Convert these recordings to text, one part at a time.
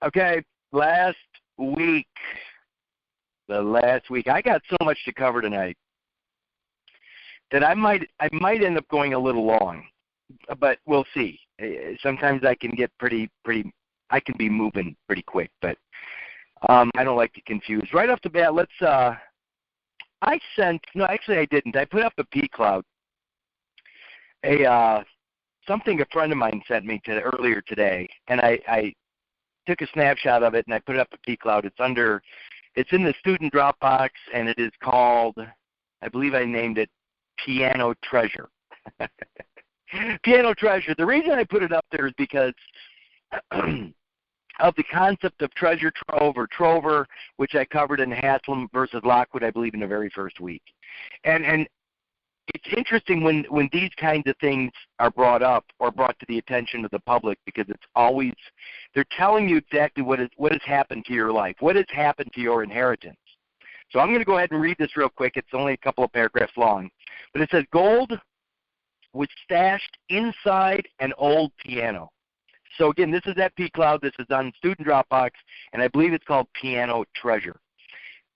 Okay, the last week, I got so much to cover tonight that I might end up going a little long, but we'll see. Sometimes I can get I can be moving pretty quick, but I don't like to confuse. Right off the bat, I didn't. I put up a P cloud, something a friend of mine sent me earlier today, and I took a snapshot of it and I put it up a P cloud. It's in the student Dropbox, and it is called, I believe I named it Piano Treasure. Piano Treasure. The reason I put it up there is because of the concept of treasure trove or trover, which I covered in Haslam versus Lockwood, I believe, in the very first week. And it's interesting when these kinds of things are brought up or brought to the attention of the public, because it's always, they're telling you exactly what has happened to your life, what has happened to your inheritance. So I'm going to go ahead and read this real quick. It's only a couple of paragraphs long. But it says, gold was stashed inside an old piano. So again, this is at P Cloud. This is on Student Dropbox, and I believe it's called Piano Treasure.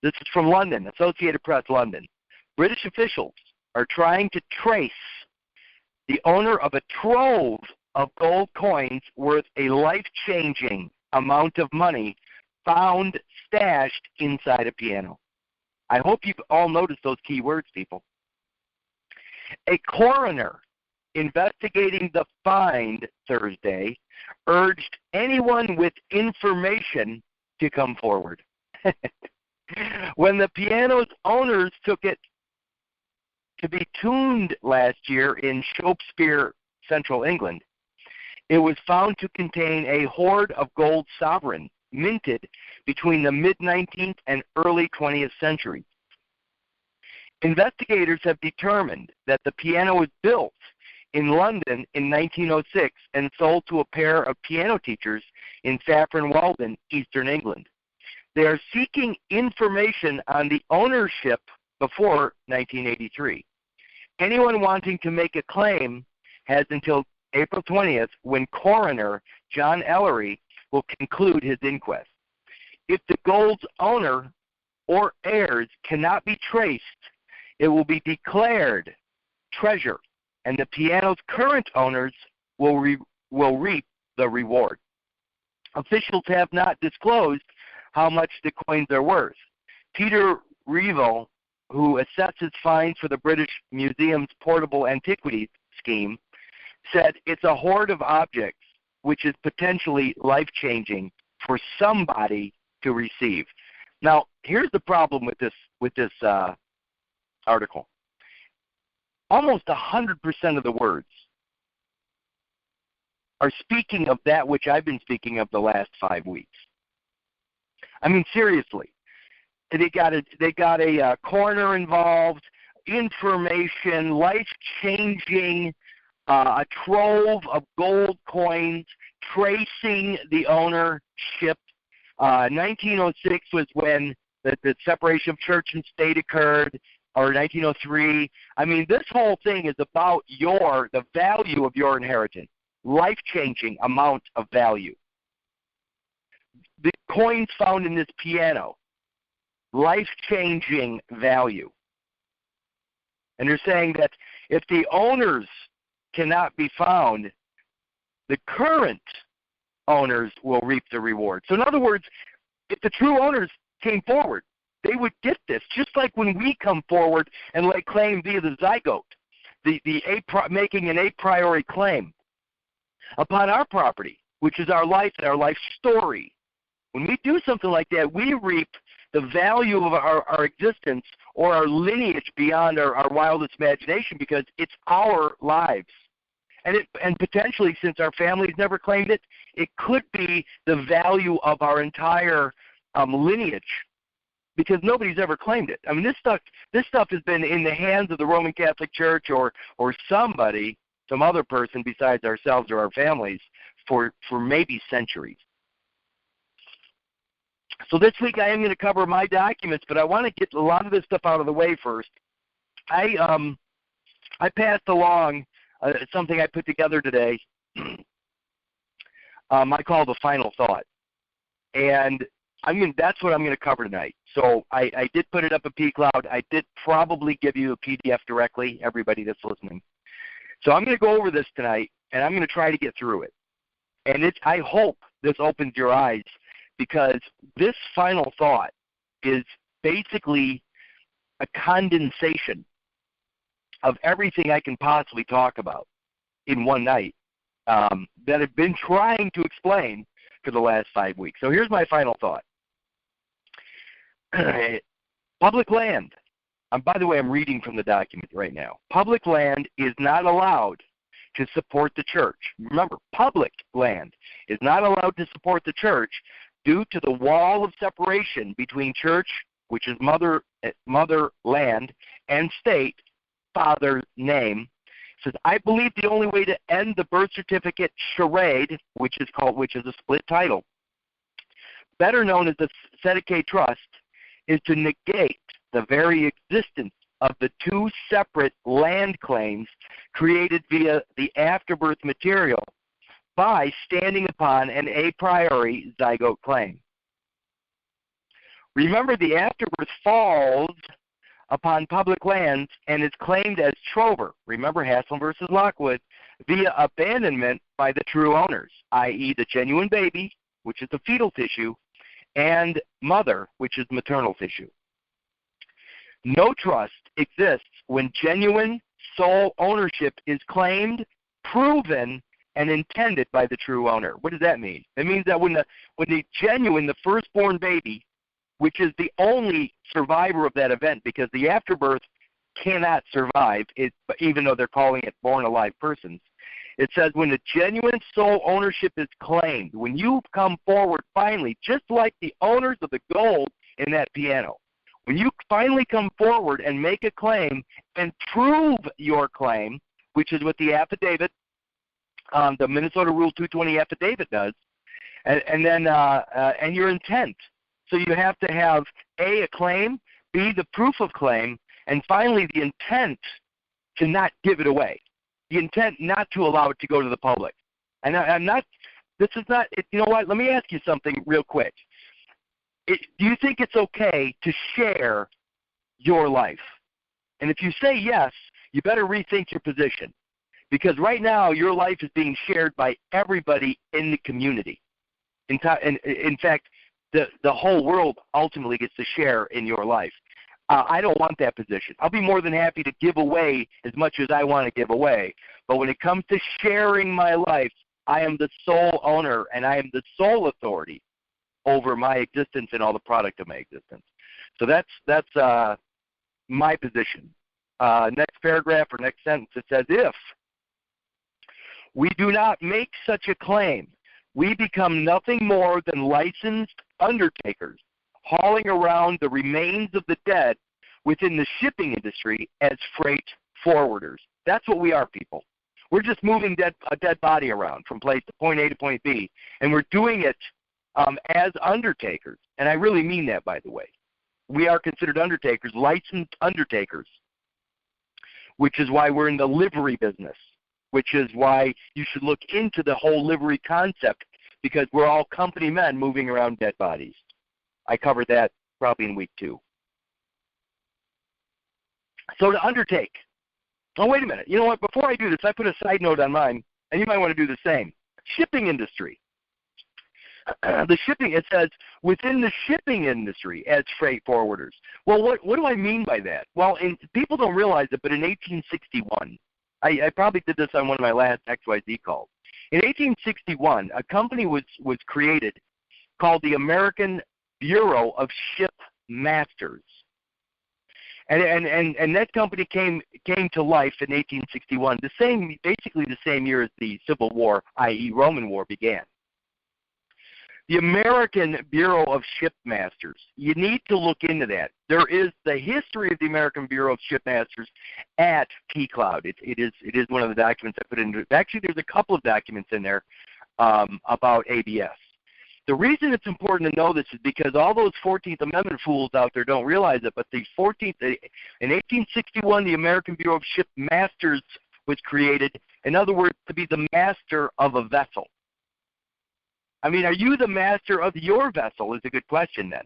This is from London, Associated Press, London. British officials are trying to trace the owner of a trove of gold coins worth a life-changing amount of money found stashed inside a piano. I hope you've all noticed those key words, people. A coroner investigating the find Thursday urged anyone with information to come forward. When the piano's owners took it to be tuned last year in Shropshire, Central England, it was found to contain a hoard of gold sovereigns minted between the mid-19th and early 20th centuries. Investigators have determined that the piano was built in London in 1906 and sold to a pair of piano teachers in Saffron Walden, Eastern England. They are seeking information on the ownership before 1983. Anyone wanting to make a claim has until April 20th, when coroner John Ellery will conclude his inquest. If the gold's owner or heirs cannot be traced, it will be declared treasure, and the piano's current owners will reap the reward. Officials have not disclosed how much the coins are worth. Peter Revel, who assesses fines for the British Museum's portable antiquities scheme, said it's a hoard of objects which is potentially life-changing for somebody to receive. Now, here's the problem with this article. Almost 100% of the words are speaking of that which I've been speaking of the last 5 weeks. I mean, seriously. They got a coroner involved, information, life-changing, a trove of gold coins, tracing the ownership. 1906 was when the separation of church and state occurred, or 1903. I mean, this whole thing is about the value of your inheritance, life-changing amount of value. The coins found in this piano, life-changing value. And they're saying that if the owners cannot be found, the current owners will reap the reward. So in other words, if the true owners came forward, they would get this, just like when we come forward and lay claim via the zygote, making an a priori claim upon our property, which is our life and our life story. When we do something like that, we reap the value of our existence or our lineage beyond our wildest imagination, because it's our lives. And potentially, since our families never claimed it, it could be the value of our entire lineage, because nobody's ever claimed it. I mean, this stuff has been in the hands of the Roman Catholic Church or somebody, some other person besides ourselves or our families for maybe centuries. So this week I am going to cover my documents, but I want to get a lot of this stuff out of the way first. I passed along something I put together today I call the final thought. And that's what I'm going to cover tonight. So I did put it up at pCloud. I did probably give you a PDF directly, everybody that's listening. So I'm going to go over this tonight, and I'm going to try to get through it. And I hope this opens your eyes, because this final thought is basically a condensation of everything I can possibly talk about in one night that I've been trying to explain for the last 5 weeks. So here's my final thought. Public land. By the way, I'm reading from the document right now. Public land is not allowed to support the church. Remember, public land is not allowed to support the church due to the wall of separation between church, which is mother land, and state, father's name. It says, I believe the only way to end the birth certificate charade, which is a split title, better known as the Sedicate Trust, is to negate the very existence of the two separate land claims created via the afterbirth material by standing upon an a priori zygote claim. Remember, the afterbirth falls upon public lands and is claimed as trover, remember Haslam versus Lockwood, via abandonment by the true owners, i.e. the genuine baby, which is the fetal tissue, and mother, which is maternal tissue. No trust exists when genuine sole ownership is claimed, proven, and intended by the true owner. What does that mean? It means that when the firstborn baby, which is the only survivor of that event, because the afterbirth cannot survive, even though they're calling it born alive persons. It says when the genuine sole ownership is claimed, when you come forward finally, just like the owners of the gold in that piano, when you finally come forward and make a claim and prove your claim, which is what the affidavit, the Minnesota Rule 220 affidavit does, and your intent. So you have to have A, a claim, B, the proof of claim, and finally the intent to not give it away. The intent not to allow it to go to the public. And you know what, let me ask you something real quick. Do you think it's okay to share your life? And if you say yes, you better rethink your position. Because right now your life is being shared by everybody in the community. In fact, the whole world ultimately gets to share in your life. I don't want that position. I'll be more than happy to give away as much as I want to give away. But when it comes to sharing my life, I am the sole owner and I am the sole authority over my existence and all the product of my existence. So that's my position. Next paragraph or next sentence, it says, if we do not make such a claim, we become nothing more than licensed undertakers hauling around the remains of the dead within the shipping industry as freight forwarders. That's what we are, people. We're just moving a dead body around from place to point A to point B, and we're doing it as undertakers. And I really mean that, by the way. We are considered undertakers, licensed undertakers, which is why we're in the livery business, which is why you should look into the whole livery concept, because we're all company men moving around dead bodies. I covered that probably in week 2. So to undertake. Oh, wait a minute. You know what? Before I do this, I put a side note on mine, and you might want to do the same. Shipping industry. It says, within the shipping industry as freight forwarders. Well, what do I mean by that? Well, people don't realize it, but in 1861, I probably did this on one of my last XYZ calls. In 1861, a company was created called the American Bureau of Ship Masters. And that company came to life in 1861, basically the same year as the Civil War, i.e. Roman War, began. The American Bureau of Shipmasters. You need to look into that. There is the history of the American Bureau of Shipmasters at pCloud. It is one of the documents I put into it. Actually, there's a couple of documents in there about ABS. The reason it's important to know this is because all those 14th Amendment fools out there don't realize it, but in 1861, the American Bureau of Shipmasters was created. In other words, to be the master of a vessel. I mean, are you the master of your vessel is a good question then.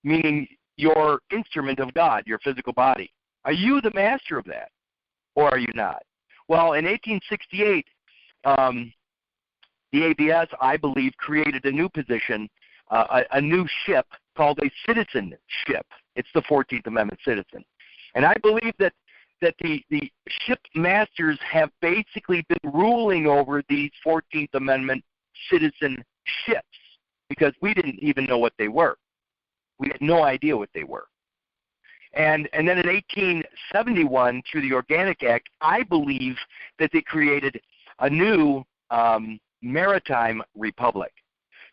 Meaning your instrument of God, your physical body. Are you the master of that, or are you not? Well, in 1868, the ABS, I believe, created a new position, a new ship called a citizenship. It's the 14th Amendment citizen. And I believe that the ship masters have basically been ruling over these 14th Amendment citizen ships because we didn't even know what they were. We had no idea what they were. And then in 1871, through the Organic Act, I believe that they created a new maritime republic.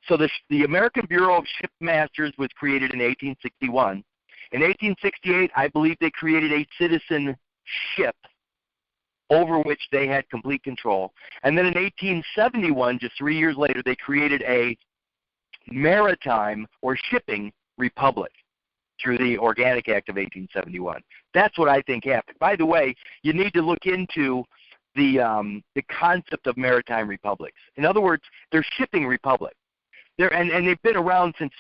So the American Bureau of Shipmasters was created in 1861. In 1868, I believe they created a citizen ship over which they had complete control. And then in 1871, just 3 years later, they created a maritime or shipping republic through the Organic Act of 1871. That's what I think happened. By the way, you need to look into the concept of maritime republics. In other words, they're shipping republics. And they've been around since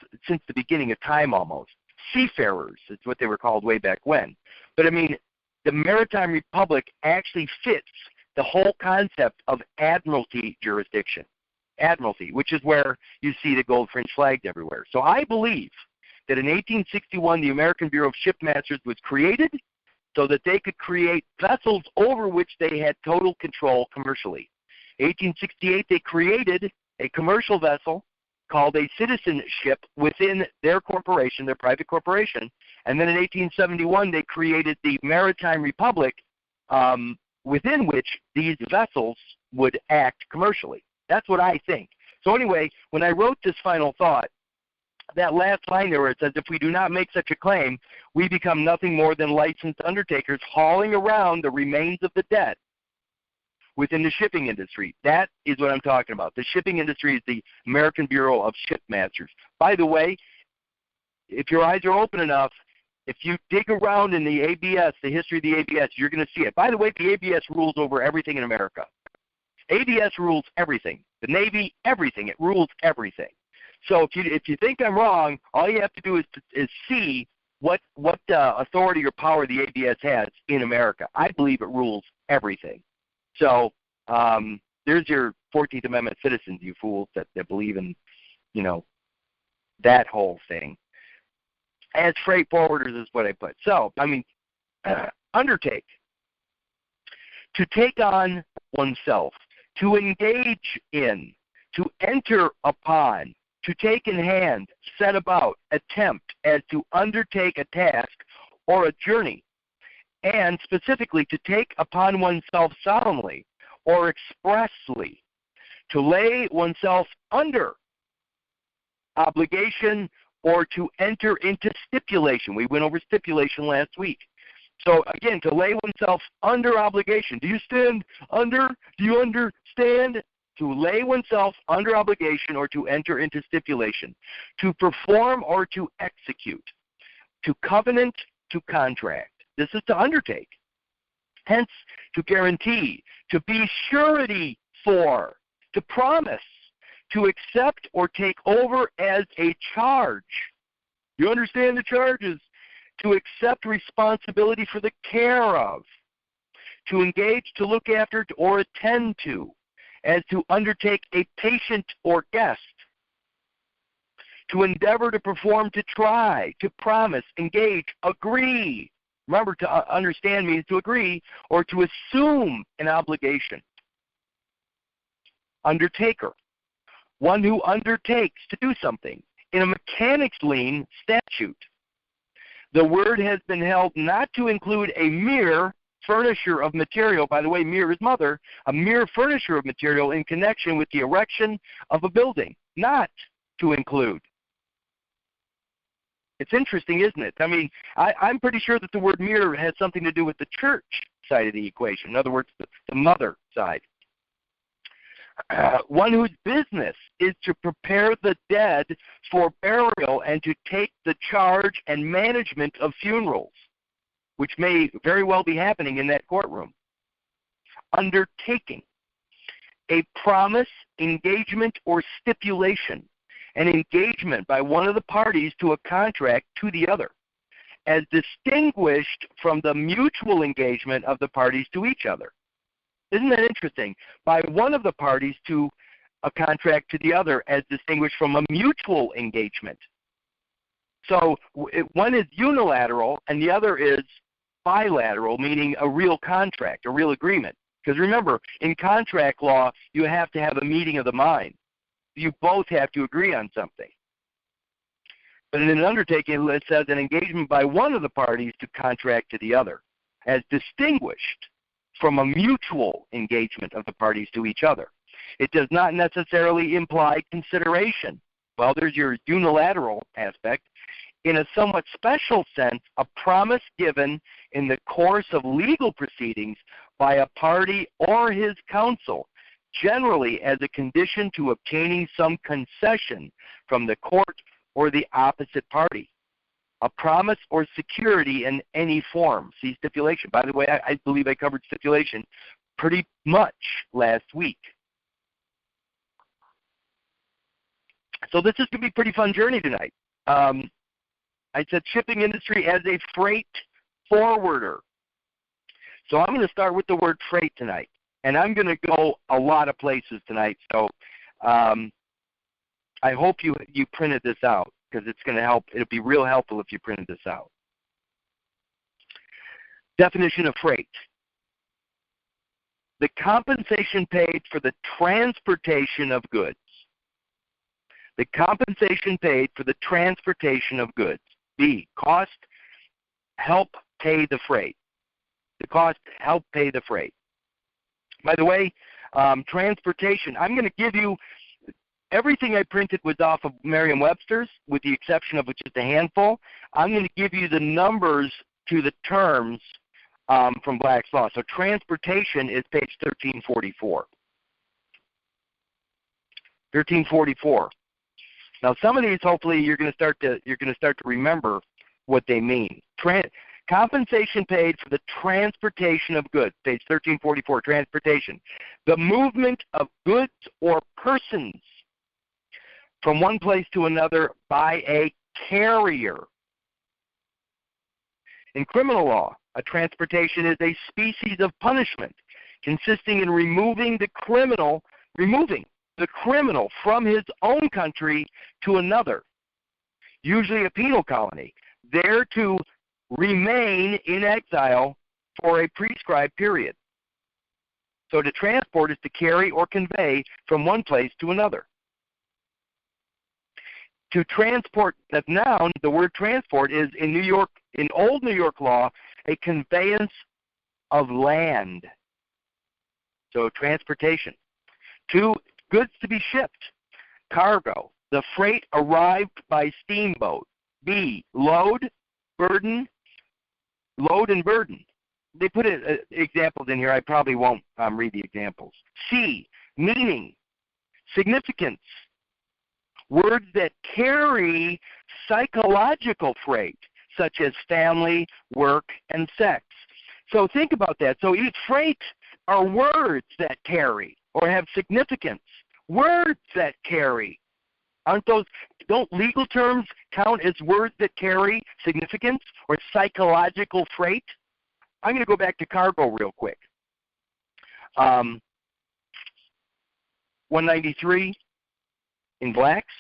the beginning of time almost. Seafarers is what they were called way back when. But I mean, the maritime republic actually fits the whole concept of admiralty jurisdiction. Admiralty, which is where you see the gold fringe flags everywhere. So I believe that in 1861 the American Bureau of Shipmasters was created so that they could create vessels over which they had total control commercially. 1868 they created a commercial vessel called a citizenship within their corporation, their private corporation. And then in 1871, they created the Maritime Republic within which these vessels would act commercially. That's what I think. So anyway, when I wrote this final thought, that last line there where it says, if we do not make such a claim, we become nothing more than licensed undertakers hauling around the remains of the dead within the shipping industry. That is what I'm talking about. The shipping industry is the American Bureau of Shipmasters. By the way, if your eyes are open enough, if you dig around in the ABS, the history of the ABS, you're going to see it. By the way, the ABS rules over everything in America. ABS rules everything. The Navy, everything. It rules everything. So if you think I'm wrong, all you have to do is see what authority or power the ABS has in America. I believe it rules everything. So there's your 14th Amendment citizens, you fools that believe in, that whole thing. As freight forwarders is what I put. So, undertake. To take on oneself, to engage in, to enter upon, to take in hand, set about, attempt, as to undertake a task or a journey, and specifically to take upon oneself solemnly or expressly, to lay oneself under obligation or to enter into stipulation. We went over stipulation last week. So again, to lay oneself under obligation. Do you stand under? Do you understand? To lay oneself under obligation or to enter into stipulation. To perform or to execute. To covenant, to contract. This is to undertake. Hence, to guarantee, to be surety for, to promise, to accept or take over as a charge. You understand the charges? To accept responsibility for the care of. To engage, to look after, or attend to, as to undertake a patient or guest. To endeavor, to perform, to try, to promise, engage, agree. Remember, to understand means to agree, or to assume an obligation. Undertaker, one who undertakes to do something. In a mechanics lien statute, the word has been held not to include a mere furnisher of material. By the way, mere is mother. A mere furnisher of material in connection with the erection of a building. Not to include. It's interesting, isn't it? I'm pretty sure that the word mere has something to do with the church side of the equation. In other words, the mother side. One whose business is to prepare the dead for burial and to take the charge and management of funerals, which may very well be happening in that courtroom. Undertaking. a promise, engagement, or stipulation, an engagement by one of the parties to a contract to the other, as distinguished from the mutual engagement of the parties to each other. Isn't that interesting? By one of the parties to a contract to the other, as distinguished from a mutual engagement. So one is unilateral and the other is bilateral, meaning a real contract, a real agreement. Because remember, in contract law, you have to have a meeting of the mind. You both have to agree on something. But in an undertaking, it says an engagement by one of the parties to contract to the other, as distinguished from a mutual engagement of the parties to each other. It does not necessarily imply consideration. Well, there's your unilateral aspect. In a somewhat special sense, a promise given in the course of legal proceedings by a party or his counsel, generally as a condition to obtaining some concession from the court or the opposite party. A promise or security in any form. See stipulation. By the way, I believe I covered stipulation pretty much last week. So this is going to be a pretty fun journey tonight. I said shipping industry as a freight forwarder. So I'm going to start with the word freight tonight. And I'm going to go a lot of places tonight. So I hope you printed this out, because it's going to help. It'll be real helpful if you printed this out. Definition of freight. The compensation paid for the transportation of goods. The compensation paid for the transportation of goods. B, cost, help pay the freight. The cost, help pay the freight. By the way, transportation, I'm going to give you, everything I printed was off of Merriam-Webster's, with the exception of just a handful. I'm going to give you the numbers to the terms from Black's Law. So transportation is page 1344. 1344. Now, some of these, hopefully, you're going to start to remember what they mean. Compensation paid for the transportation of goods, page 1344. Transportation, the movement of goods or persons from one place to another by a carrier. In criminal law, a transportation is a species of punishment consisting in removing the criminal from his own country to another, usually a penal colony, there to remain in exile for a prescribed period. So to transport is to carry or convey from one place to another. To transport, that noun, the word transport is in New York, in old New York law, a conveyance of land. So transportation. To goods to be shipped. Cargo, the freight arrived by steamboat. B, load, burden, load and burden. They put examples in here. I probably won't read the examples. C, meaning, significance. Words that carry psychological freight, such as family, work, and sex. So think about that. So each freight are words that carry or have significance. Words that carry. Don't legal terms count as words that carry significance or psychological freight? I'm going to go back to cargo real quick. 193 in Black's.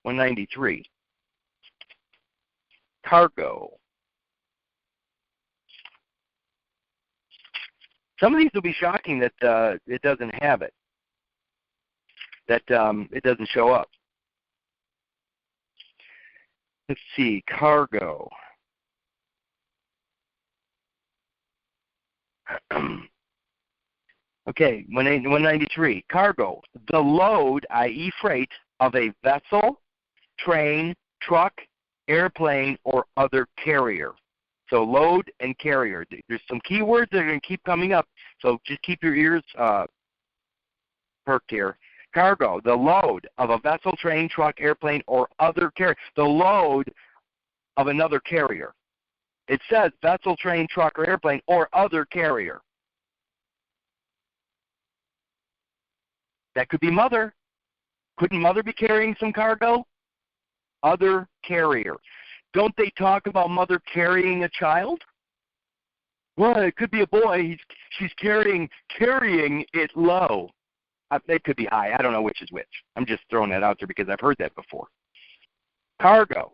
193. Cargo. Some of these will be shocking that it doesn't have it, that it doesn't show up. Let's see, cargo. Okay, 193. Cargo, the load, i.e. freight, of a vessel, train, truck, airplane, or other carrier. So load and carrier. There's some key words that are going to keep coming up, so just keep your ears perked here. Cargo, the load of a vessel, train, truck, airplane, or other carrier. The load of another carrier. It says vessel, train, truck, or airplane, or other carrier. That could be mother. Couldn't mother be carrying some cargo? Other carrier. Don't they talk about mother carrying a child? Well, it could be a boy. She's carrying it low. It could be high. I don't know which is which. I'm just throwing that out there because I've heard that before. Cargo.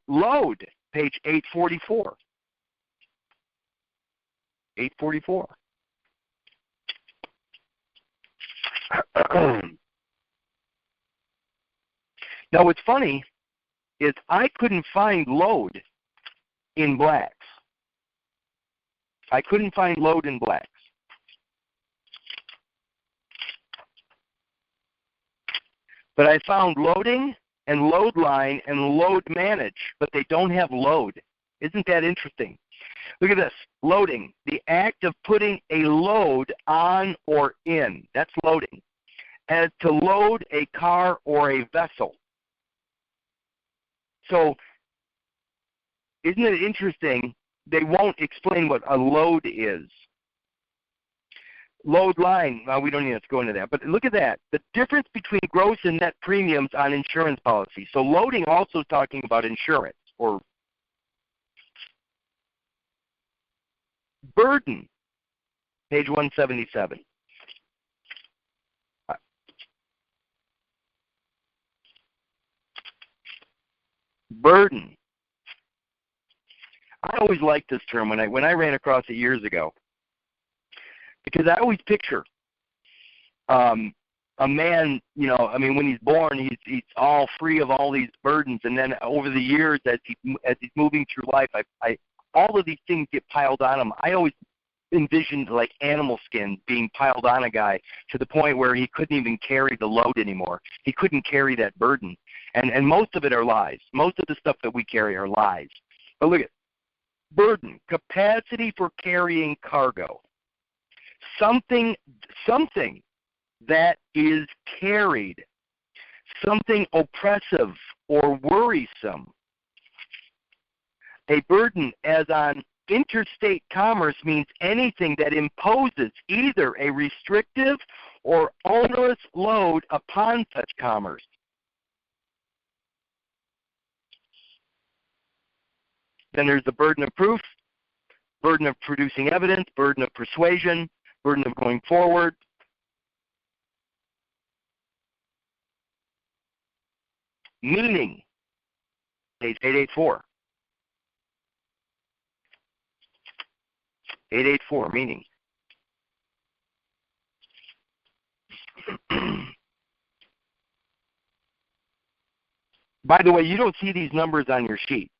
Load, page 844. 844. Now, what's funny is I couldn't find load in blacks. I couldn't find load in blacks. But I found loading and load line and load manage, but they don't have load. Isn't that interesting? Look at this. Loading, the act of putting a load on or in. That's loading. As to load a car or a vessel. So, isn't it interesting? They won't explain what a load is. Load line, well, we don't need to go into that, but look at that. The difference between gross and net premiums on insurance policies. So loading also is talking about insurance or burden, page 177. Burden. I always liked this term when I ran across it years ago, because I always picture a man, when he's born, he's all free of all these burdens, and then over the years, as he's moving through life, all of these things get piled on him. I always envisioned like animal skin being piled on a guy to the point where he couldn't even carry the load anymore. He couldn't carry that burden. And most of it are lies. Most of the stuff that we carry are lies. But look at burden, capacity for carrying cargo. Something that is carried. Something oppressive or worrisome. A burden as on interstate commerce means anything that imposes either a restrictive or onerous load upon such commerce. Then there's the burden of proof, burden of producing evidence, burden of persuasion, burden of going forward. Meaning, page 884. 884, meaning. By the way, you don't see these numbers on your sheet.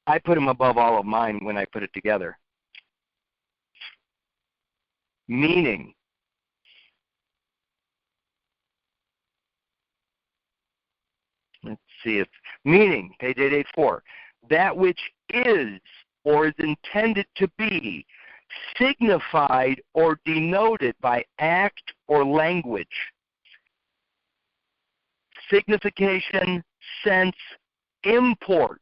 I put them above all of mine when I put it together. Meaning. Let's see if meaning, page 884. That which is or is intended to be signified or denoted by act or language. Signification, sense, import.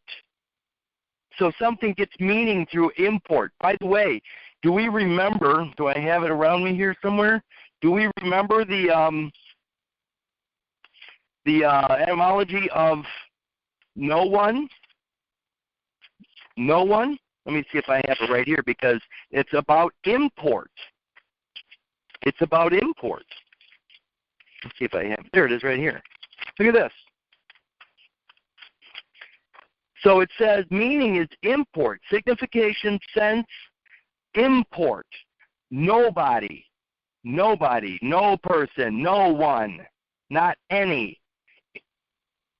So something gets meaning through import. By the way, do we remember, do I have it around me here somewhere? Do we remember the etymology of no one? No one? Let me see if I have it right here, because it's about import. It's about import. Let's see if I have it. There it is right here. Look at this. So it says meaning is import, signification, sense, import. Nobody, no person, no one, not any.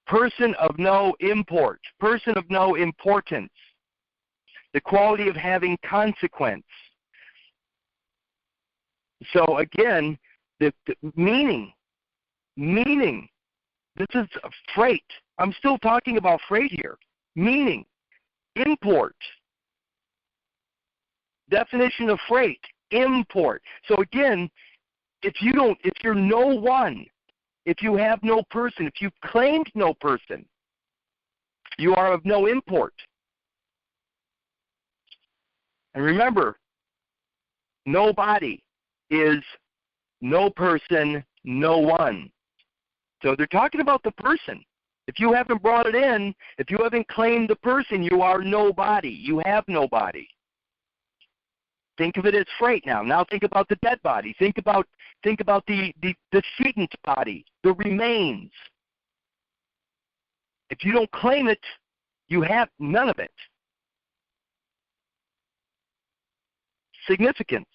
Person of no import, person of no importance. The quality of having consequence. So again, the meaning. This is freight. I'm still talking about freight here. Meaning, import. Definition of freight, import. So again, if you're no one, if you have no person, if you've claimed no person, you are of no import. And remember, nobody is no person, no one. So they're talking about the person. If you haven't brought it in, if you haven't claimed the person, you are nobody. You have nobody. Think of it as freight now. Now think about the dead body. Think about the decedent body, the remains. If you don't claim it, you have none of it. Significance.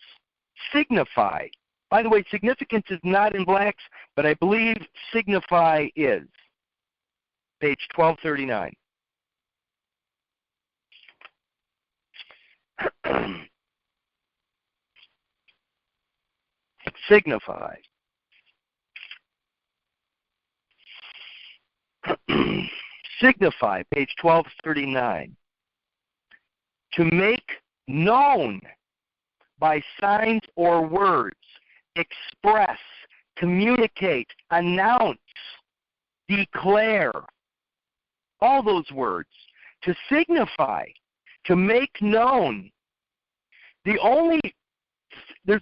Signify. By the way, significance is not in blacks, but I believe signify is. Page 1239. Signify. Signify, page 1239. To make known by signs or words, express, communicate, announce, declare. All those words. To signify, to make known. There's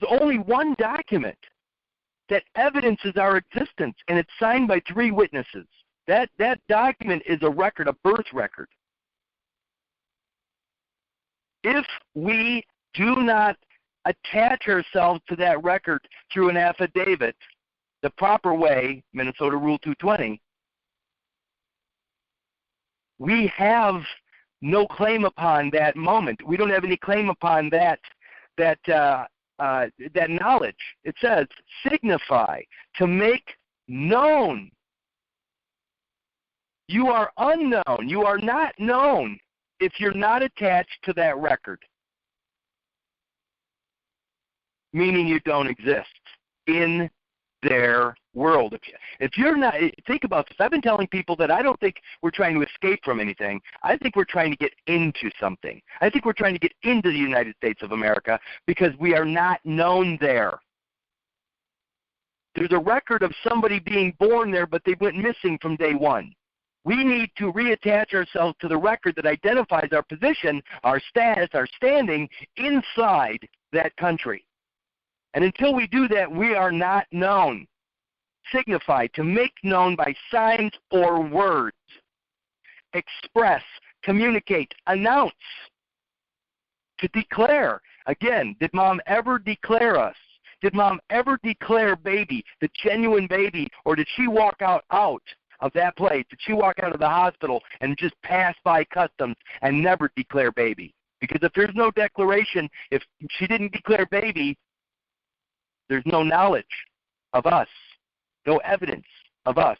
only one document that evidences our existence, and it's signed by 3 witnesses. That document is a record, a birth record. If we do not attach ourselves to that record through an affidavit, the proper way, Minnesota Rule 220, we have no claim upon that moment. We don't have any claim upon that knowledge. It says signify, to make known. You are unknown. You are not known if you're not attached to that record, meaning you don't exist in their world. If you're not, think about this. I've been telling people that I don't think we're trying to escape from anything. I think we're trying to get into something. I think we're trying to get into the United States of America because we are not known there. There's a record of somebody being born there, but they went missing from day one. We need to reattach ourselves to the record that identifies our position, our status, our standing inside that country. And until we do that, we are not known. Signify, to make known by signs or words. Express, communicate, announce. To declare. Again, did Mom ever declare us? Did Mom ever declare baby, the genuine baby, or did she walk out of that place? Did she walk out of the hospital and just pass by customs and never declare baby? Because if there's no declaration, if she didn't declare baby, there's no knowledge of us, no evidence of us.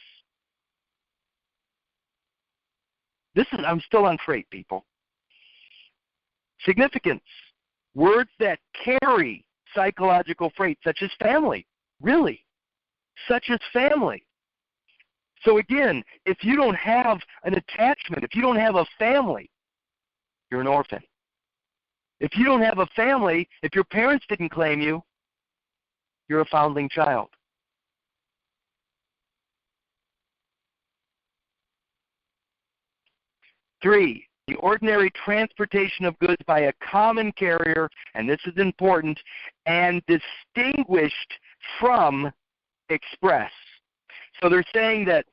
I'm still on freight, people. Significance. Words that carry psychological freight, such as family. Really. Such as family. So again, if you don't have an attachment, if you don't have a family, you're an orphan. If you don't have a family, if your parents didn't claim you, you're a foundling child. Three, the ordinary transportation of goods by a common carrier, and this is important, and distinguished from express. So they're saying that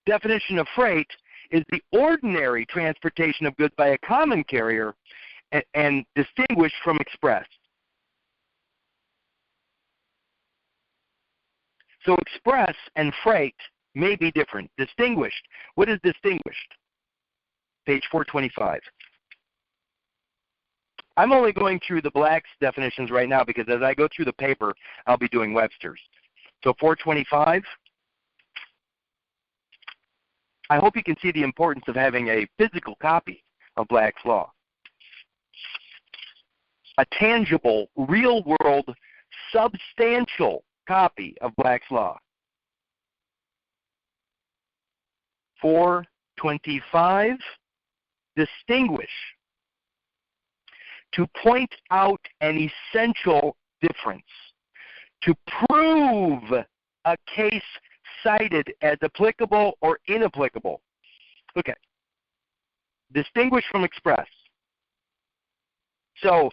definition of freight is the ordinary transportation of goods by a common carrier and distinguished from express. So express and freight may be different. Distinguished. What is distinguished? Page 425. I'm only going through the Black's definitions right now because as I go through the paper, I'll be doing Webster's. So 425. I hope you can see the importance of having a physical copy of Black's Law. A tangible, real-world, substantial copy of Black's Law. 425, distinguish. To point out an essential difference. To prove a case cited as applicable or inapplicable. Okay. Distinguish from express. So,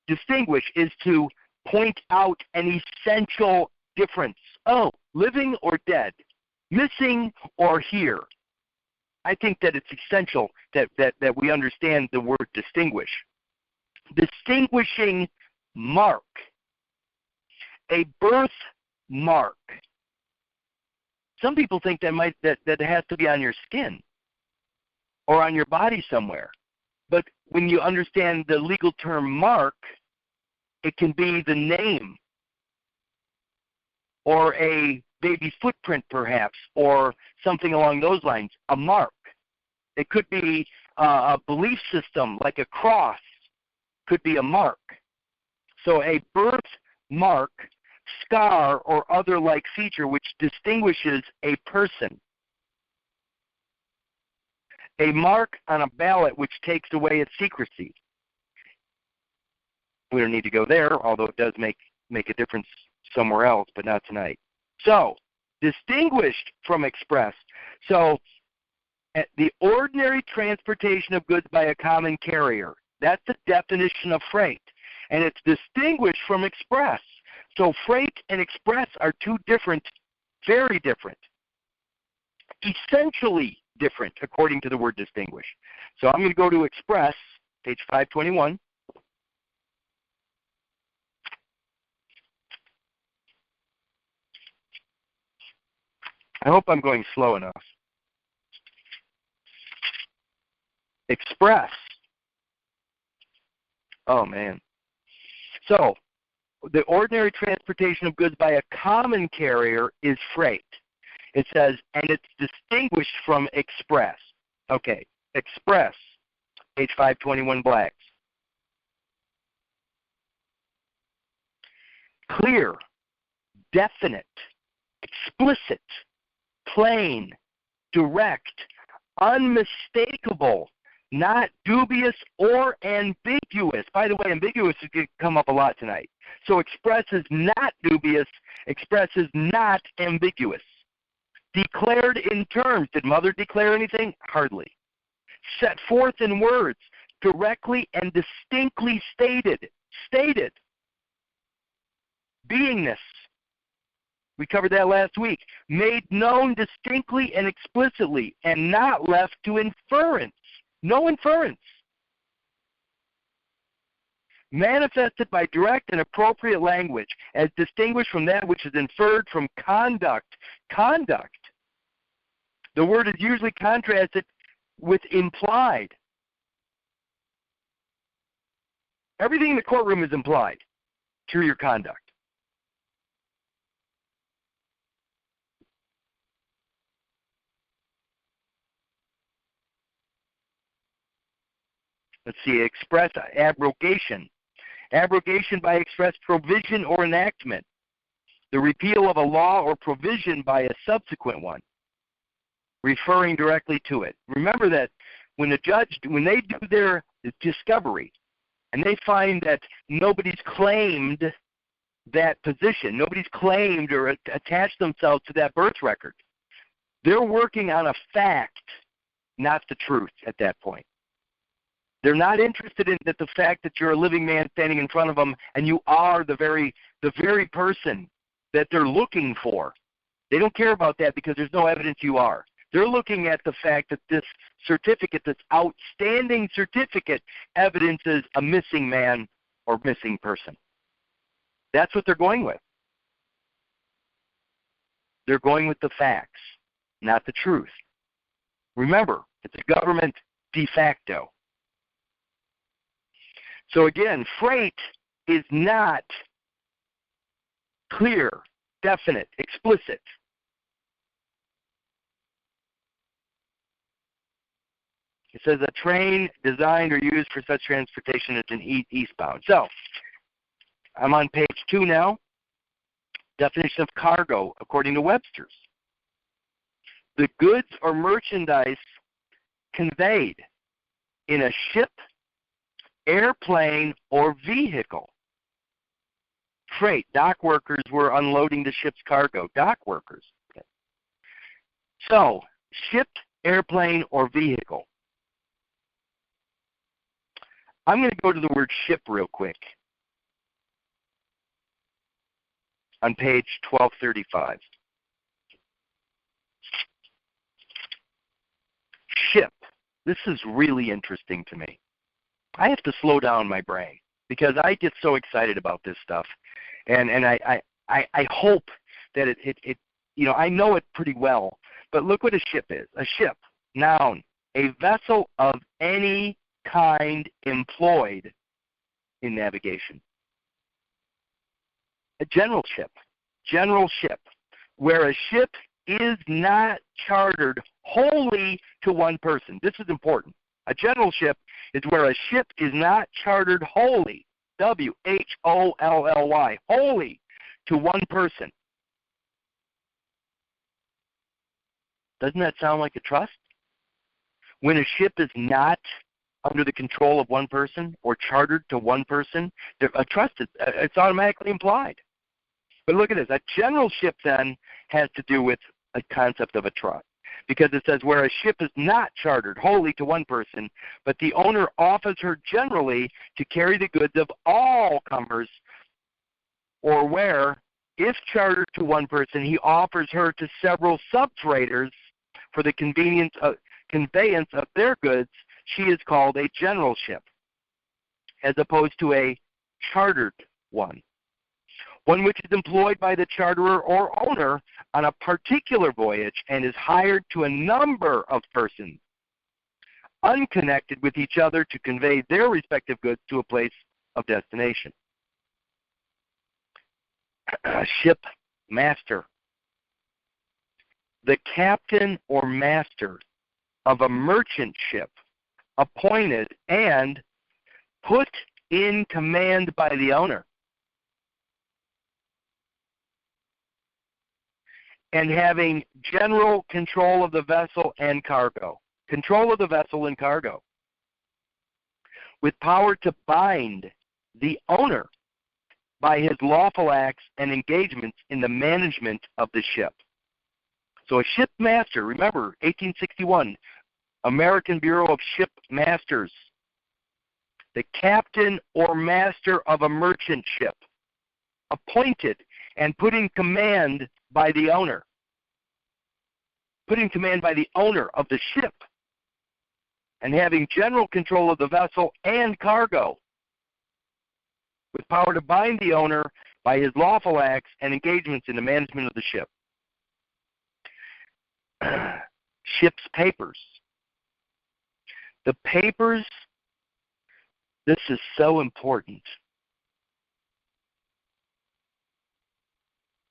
distinguish is to point out an essential difference. Oh, living or dead, missing or here. I think that it's essential that we understand the word distinguish. Distinguishing mark. A birth mark. Some people think that it has to be on your skin or on your body somewhere. But when you understand the legal term mark, it can be the name or a baby footprint perhaps, or something along those lines, a mark. It could be a belief system like a cross, could be a mark. So a birth mark, scar, or other like feature which distinguishes a person. A mark on a ballot which takes away its secrecy. We don't need to go there, although it does make a difference somewhere else, but not tonight. So, distinguished from express. So, the ordinary transportation of goods by a common carrier. That's the definition of freight. And it's distinguished from express. So, freight and express are two different, very different, essentially different, according to the word distinguish. So, I'm going to go to express, page 521. I hope I'm going slow enough. Express. Oh, man. So, the ordinary transportation of goods by a common carrier is freight. It says, and it's distinguished from express. Okay, express, page 521 blacks. Clear, definite, explicit, plain, direct, unmistakable, not dubious or ambiguous. By the way, ambiguous is going to come up a lot tonight. So express is not dubious, express is not ambiguous. Declared in terms. Did Mother declare anything? Hardly. Set forth in words, directly and distinctly stated. Stated. Beingness. We covered that last week. Made known distinctly and explicitly, and not left to inference. No inference. Manifested by direct and appropriate language, as distinguished from that which is inferred from conduct. Conduct. The word is usually contrasted with implied. Everything in the courtroom is implied through your conduct. Let's see, express abrogation. Abrogation by express provision or enactment. The repeal of a law or provision by a subsequent one, referring directly to it. Remember that when the judge, when they do their discovery, and they find that nobody's claimed that position, nobody's claimed or attached themselves to that birth record, they're working on a fact, not the truth at that point. They're not interested in the fact that you're a living man standing in front of them and you are the very person that they're looking for. They don't care about that because there's no evidence you are. They're looking at the fact that this certificate, this outstanding certificate, evidences a missing man or missing person. That's what they're going with. They're going with the facts, not the truth. Remember, it's a government de facto. So again, freight is not clear, definite, explicit. It says a train designed or used for such transportation is an eastbound. So I'm on page 2 now. Definition of cargo, according to Webster's. The goods or merchandise conveyed in a ship, airplane, or vehicle. Freight. Dock workers were unloading the ship's cargo. Dock workers. Okay. So, ship, airplane, or vehicle. I'm going to go to the word ship real quick. on page 1235. Ship. This is really interesting to me. I have to slow down my brain because I get so excited about this stuff, and I hope that it I know it pretty well. But look what a ship is. A ship, noun, a vessel of any kind employed in navigation. A general ship, where a ship is not chartered wholly to one person. This is important. A general ship is where a ship is not chartered wholly, W-H-O-L-L-Y, wholly to one person. Doesn't that sound like a trust? When a ship is not under the control of one person or chartered to one person, a trust is it's automatically implied. But look at this. A general ship then has to do with a concept of a trust, because it says where a ship is not chartered wholly to one person, but the owner offers her generally to carry the goods of all comers, or where, if chartered to one person, he offers her to several sub-traders for the conveyance of their goods, she is called a general ship, as opposed to a chartered one. One which is employed by the charterer or owner on a particular voyage and is hired to a number of persons, unconnected with each other, to convey their respective goods to a place of destination. Ship master. The captain or master of a merchant ship, appointed and put in command by the owner, and having general control of the vessel and cargo. Control of the vessel and cargo. With power to bind the owner by his lawful acts and engagements in the management of the ship. So a ship master, remember, 1861, American Bureau of Ship Masters. The captain or master of a merchant ship, appointed and put in command by the owner. Put in command by the owner of the ship, and having general control of the vessel and cargo, with power to bind the owner by his lawful acts and engagements in the management of the ship. Ship's papers. The papers, this is so important.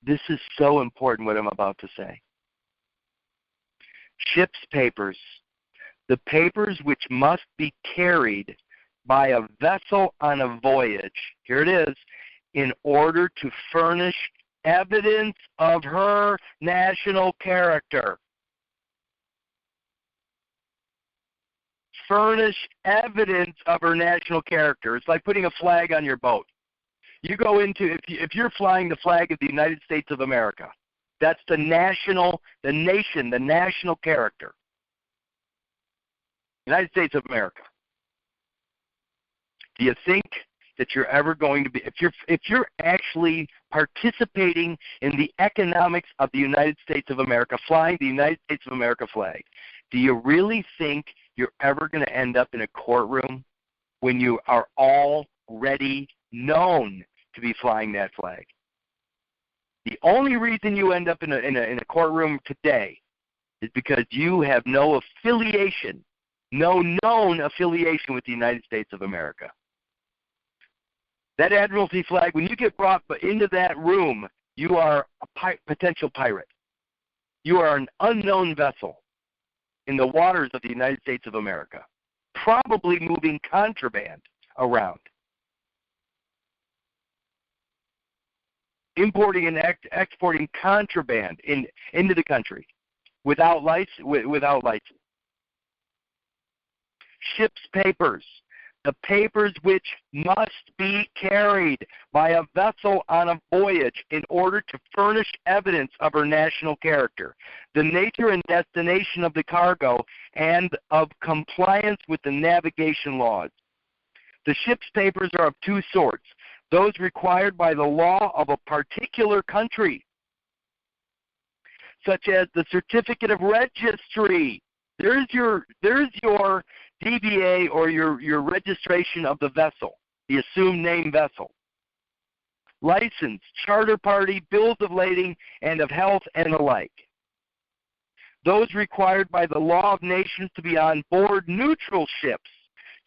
This is so important, what I'm about to say. Ship's papers, the papers which must be carried by a vessel on a voyage, here it is, in order to furnish evidence of her national character. Furnish evidence of her national character. It's like putting a flag on your boat. You go into, if you're flying the flag of the United States of America, that's the national character. United States of America. Do you think that you're ever going to be, if you're actually participating in the economics of the United States of America, flying the United States of America flag, do you really think you're ever going to end up in a courtroom when you are already known to be flying that flag? The only reason you end up in a courtroom today is because you have no affiliation, no known affiliation with the United States of America. That Admiralty flag, when you get brought into that room, you are a potential pirate. You are an unknown vessel in the waters of the United States of America, probably moving contraband around. Importing and exporting contraband into the country without license. Ship's papers, the papers which must be carried by a vessel on a voyage in order to furnish evidence of her national character, the nature and destination of the cargo, and of compliance with the navigation laws. The ship's papers are of two sorts: those required by the law of a particular country, such as the certificate of registry. There's your DBA, or your registration of the vessel, the assumed name vessel. License, charter party, bills of lading, and of health, and the like. Those required by the law of nations to be on board neutral ships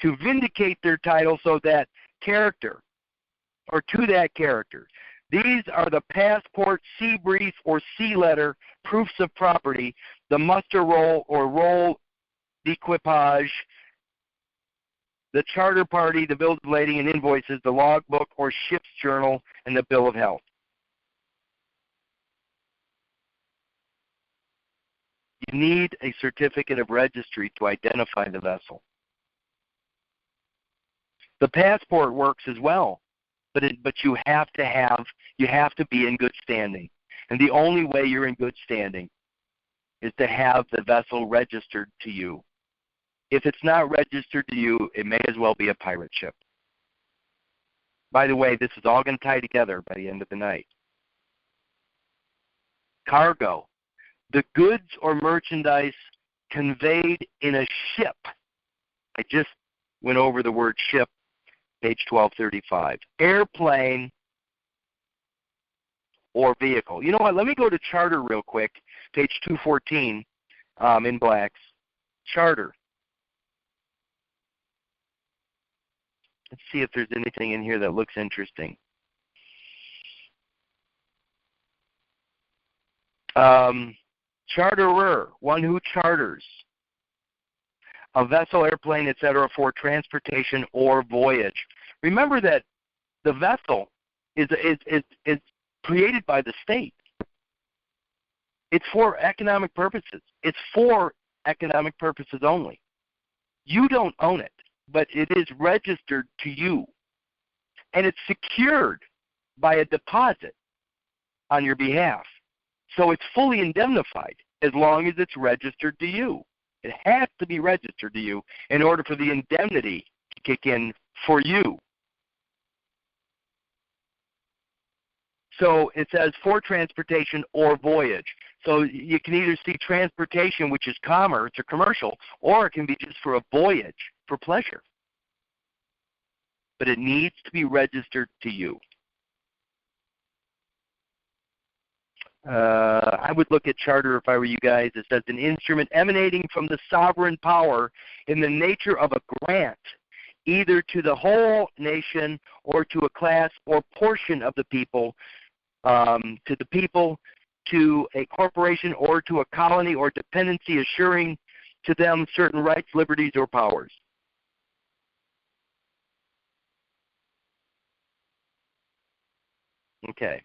to vindicate their title so that character, or to that character. These are the passport, sea brief, or sea letter, proofs of property, the muster roll or roll d'equipage, the charter party, the bills of lading and invoices, the logbook or ship's journal, and the bill of health. You need a certificate of registry to identify the vessel. The passport works as well, but you have to be in good standing. And the only way you're in good standing is to have the vessel registered to you. If it's not registered to you, it may as well be a pirate ship. By the way, this is all going to tie together by the end of the night. Cargo. The goods or merchandise conveyed in a ship. I just went over the word ship, page 1235. Airplane or vehicle. You know what? Let me go to charter real quick, page 214 in blacks. Charter. Let's see if there's anything in here that looks interesting. Charterer, one who charters a vessel, airplane, etc., for transportation or voyage. Remember that the vessel is created by the state. It's for economic purposes. It's for economic purposes only. You don't own it, but it is registered to you. And it's secured by a deposit on your behalf. So it's fully indemnified as long as it's registered to you. It has to be registered to you in order for the indemnity to kick in for you. So it says for transportation or voyage. So you can either see transportation, which is commerce or commercial, or it can be just for a voyage, for pleasure. But it needs to be registered to you. I would look at charter if I were you guys. It says an instrument emanating from the sovereign power in the nature of a grant, either to the whole nation or to a class or portion of the people, to the people, to a corporation or to a colony or dependency, assuring to them certain rights, liberties, or powers. Okay.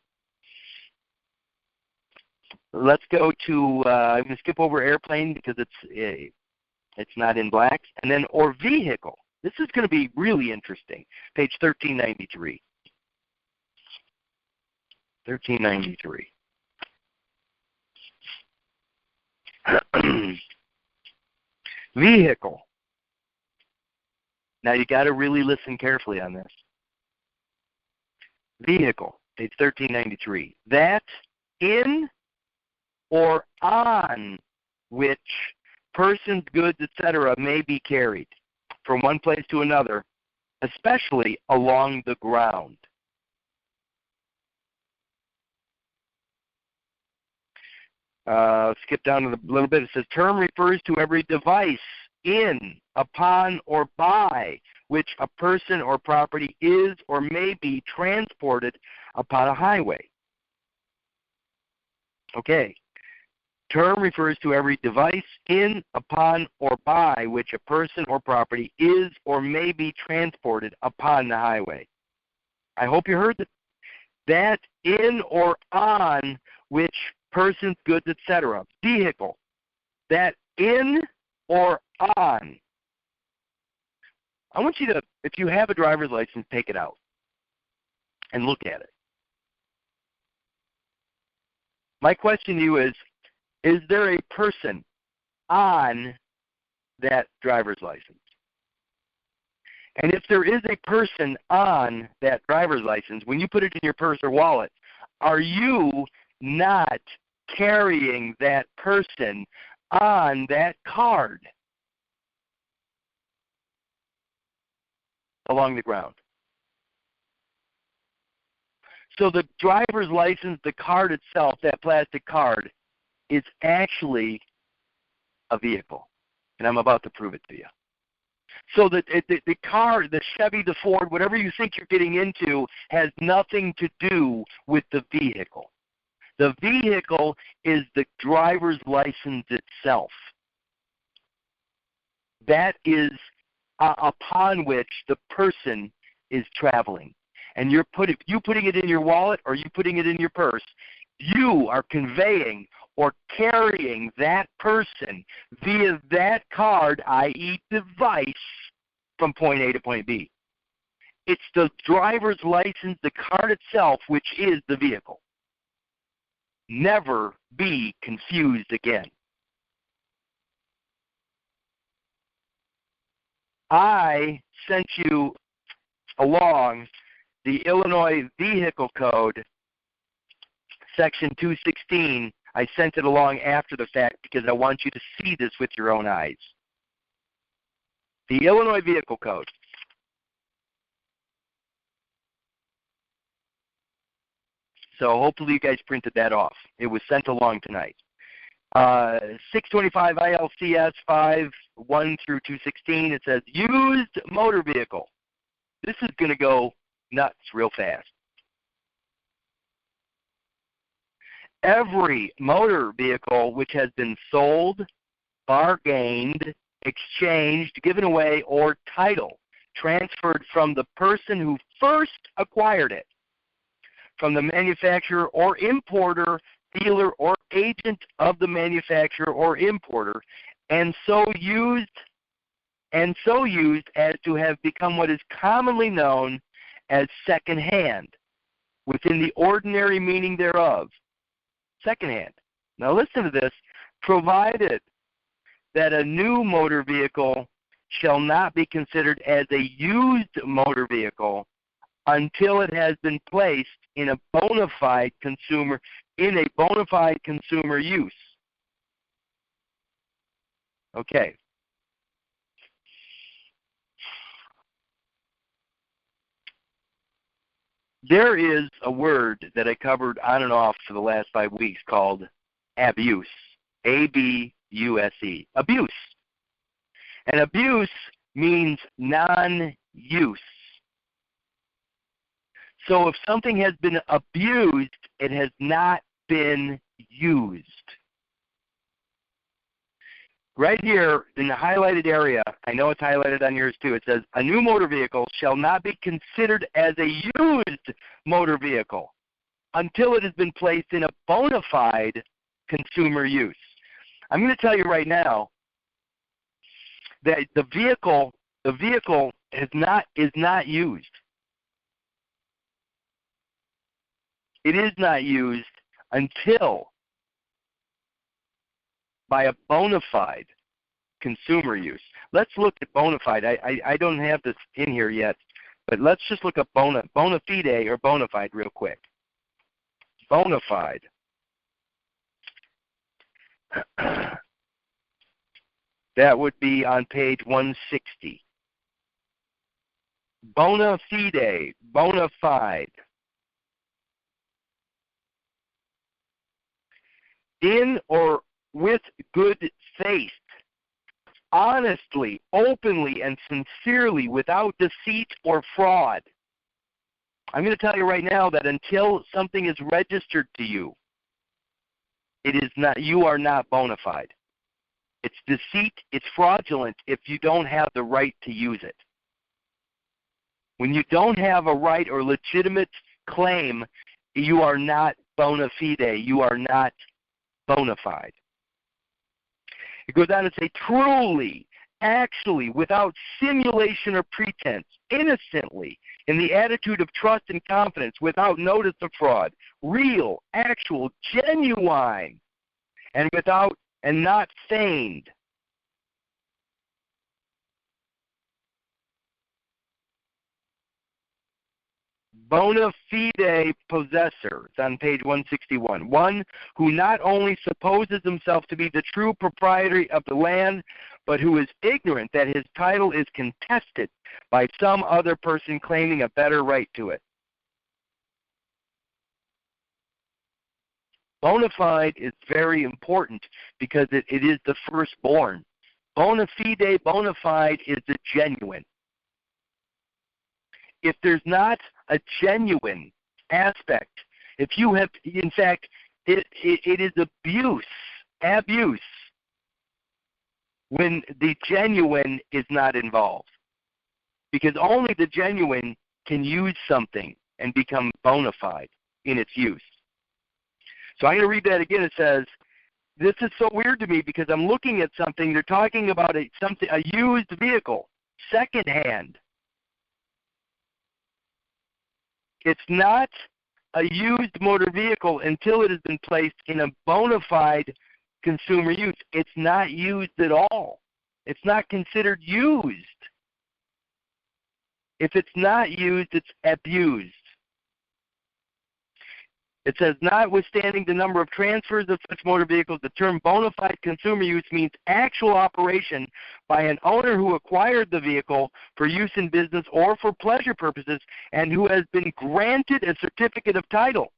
Let's go to, I'm going to skip over airplane because it's not in blacks. And then, or vehicle. This is going to be really interesting. Page 1393. 1393. Vehicle. Now you got to really listen carefully on this. Vehicle, page 1393. That in or on which persons, goods, etc. may be carried from one place to another, especially along the ground. Skip down a little bit. It says, term refers to every device in, upon, or by which a person or property is or may be transported upon a highway. Okay. Term refers to every device in, upon, or by which a person or property is or may be transported upon the highway. I hope you heard that. That in or on which persons, goods, etc. Vehicle. That in or on. I want you to, if you have a driver's license, take it out and look at it. My question to you is there a person on that driver's license? And if there is a person on that driver's license, when you put it in your purse or wallet, are you not carrying that person on that card along the ground? So the driver's license, the card itself, that plastic card, is actually a vehicle. And I'm about to prove it to you. So the car, the Chevy, the Ford, whatever you think you're getting into, has nothing to do with the vehicle. The vehicle is the driver's license itself. That is upon which the person is traveling. And you putting it in your wallet or you putting it in your purse, you are conveying or carrying that person via that card, i.e. device, from point A to point B. It's the driver's license, the card itself, which is the vehicle. Never be confused again. I sent you along the Illinois Vehicle Code, Section 216. I sent it along after the fact because I want you to see this with your own eyes. The Illinois Vehicle Code. So hopefully you guys printed that off. It was sent along tonight. 625 ILCS 5, 1 through 216, it says used motor vehicle. This is going to go nuts real fast. Every motor vehicle which has been sold, bargained, exchanged, given away, or title transferred from the person who first acquired it, from the manufacturer or importer, dealer, or agent of the manufacturer or importer, and so used as to have become what is commonly known as secondhand, within the ordinary meaning thereof. Secondhand. Now listen to this. Provided that a new motor vehicle shall not be considered as a used motor vehicle until it has been placed in a bona fide consumer use. Okay. There is a word that I covered on and off for the last 5 weeks called abuse. A-B-U-S-E. Abuse. And abuse means non-use. So if something has been abused, it has not been used. Right here in the highlighted area, I know it's highlighted on yours too, it says, a new motor vehicle shall not be considered as a used motor vehicle until it has been placed in a bona fide consumer use. I'm going to tell you right now that the vehicle is not used. It is not used until by a bona fide consumer use. Let's look at bona fide. I don't have this in here yet, but let's just look up bona fide or bona fide real quick. Bona fide. That would be on page 160. Bona fide, bona fide. In or with good faith, honestly, openly, and sincerely, without deceit or fraud. I'm going to tell you right now that until something is registered to you, you are not bona fide. It's deceit, it's fraudulent if you don't have the right to use it. When you don't have a right or legitimate claim, you are not bona fide. You are not bona fide. It goes on to say, truly, actually, without simulation or pretense, innocently, in the attitude of trust and confidence, without notice of fraud, real, actual, genuine, and not feigned. bona fide possessor. It's on page 161. One who not only supposes himself to be the true proprietor of the land, but who is ignorant that his title is contested by some other person claiming a better right to it. Bona fide is very important because it is the firstborn. Bona fide, bona fide is the genuine. If there's not a genuine aspect, if you have, in fact, it is abuse, when the genuine is not involved. Because only the genuine can use something and become bona fide in its use. So I'm going to read that again. It says, this is so weird to me because I'm looking at something. They're talking about a used vehicle, secondhand. It's not a used motor vehicle until it has been placed in a bona fide consumer use. It's not used at all. It's not considered used. If it's not used, it's abused. It says, notwithstanding the number of transfers of such motor vehicles, the term bona fide consumer use means actual operation by an owner who acquired the vehicle for use in business or for pleasure purposes and who has been granted a certificate of title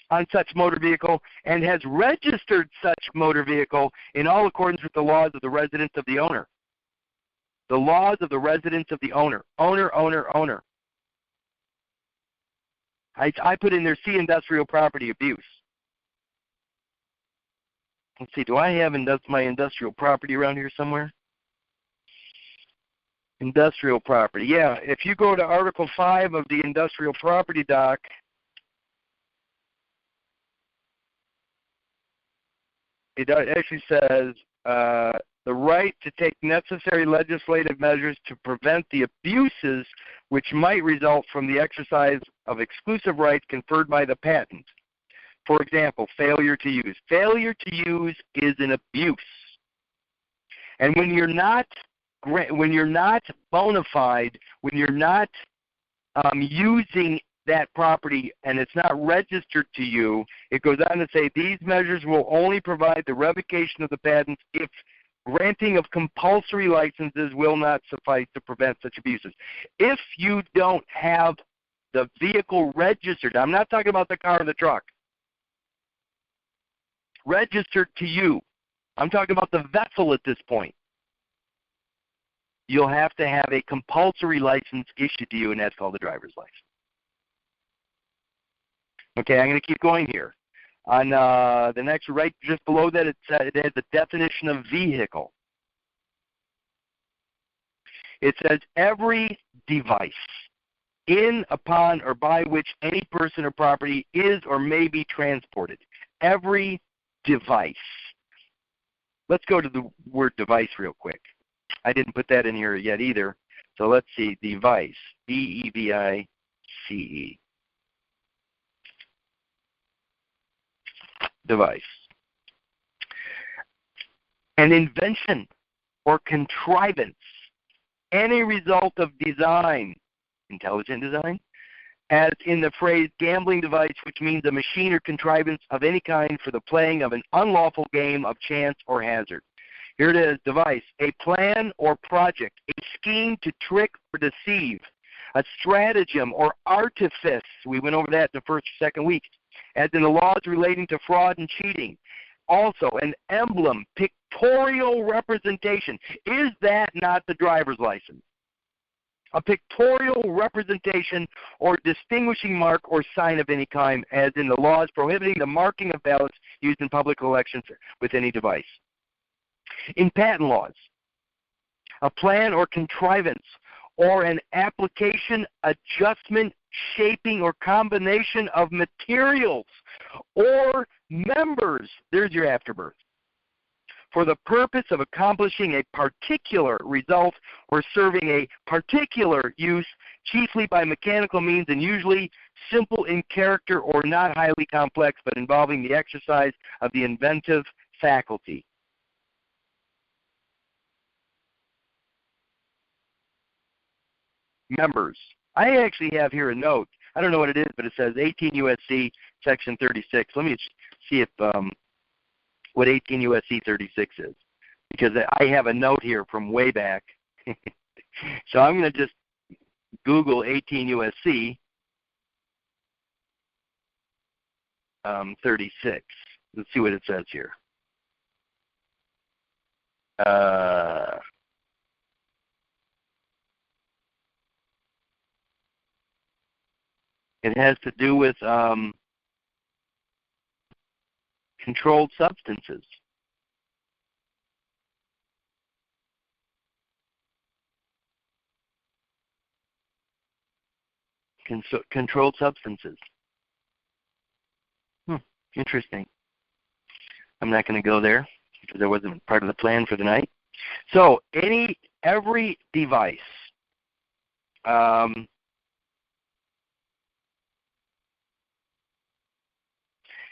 on such motor vehicle and has registered such motor vehicle in all accordance with the laws of the residence of the owner. The laws of the residence of the owner. Owner. I put in there, see industrial property abuse. Let's see, do I have my industrial property around here somewhere? Industrial property, yeah. If you go to Article 5 of the Industrial Property Doc, it actually says the right to take necessary legislative measures to prevent the abuses which might result from the exercise of exclusive rights conferred by the patent. For example, failure to use. Failure to use is an abuse. And when you're not bona fide, when you're not using that property and it's not registered to you, it goes on to say these measures will only provide the revocation of the patents if granting of compulsory licenses will not suffice to prevent such abuses. If you don't have the vehicle registered, I'm not talking about the car or the truck, registered to you, I'm talking about the vessel at this point, you'll have to have a compulsory license issued to you, and that's called a driver's license. Okay, I'm going to keep going here. On the next, right just below that, it has the definition of vehicle. It says every device in, upon, or by which any person or property is or may be transported. Every device. Let's go to the word device real quick. I didn't put that in here yet either. So let's see, device, D-E-V-I-C-E. Device. An invention or contrivance, any result of design, intelligent design, as in the phrase gambling device, which means a machine or contrivance of any kind for the playing of an unlawful game of chance or hazard. Here it is, device, a plan or project, a scheme to trick or deceive, a stratagem or artifice. We went over that in the first or second week. As in the laws relating to fraud and cheating. Also, an emblem, pictorial representation. Is that not the driver's license? A pictorial representation or distinguishing mark or sign of any kind, as in the laws prohibiting the marking of ballots used in public elections with any device. In patent laws, a plan or contrivance or an application, adjustment, shaping, or combination of materials or members, there's your afterbirth, for the purpose of accomplishing a particular result or serving a particular use, chiefly by mechanical means and usually simple in character or not highly complex, but involving the exercise of the inventive faculty. Members. I actually have here a note. I don't know what it is, but it says 18 U.S.C. Section 36. Let me see if what 18 U.S.C. 36 is, because I have a note here from way back. So I'm going to just Google 18 U.S.C. 36. Let's see what it says here. It has to do with controlled substances. Controlled substances. Interesting. I'm not going to go there because that wasn't part of the plan for the night. So every device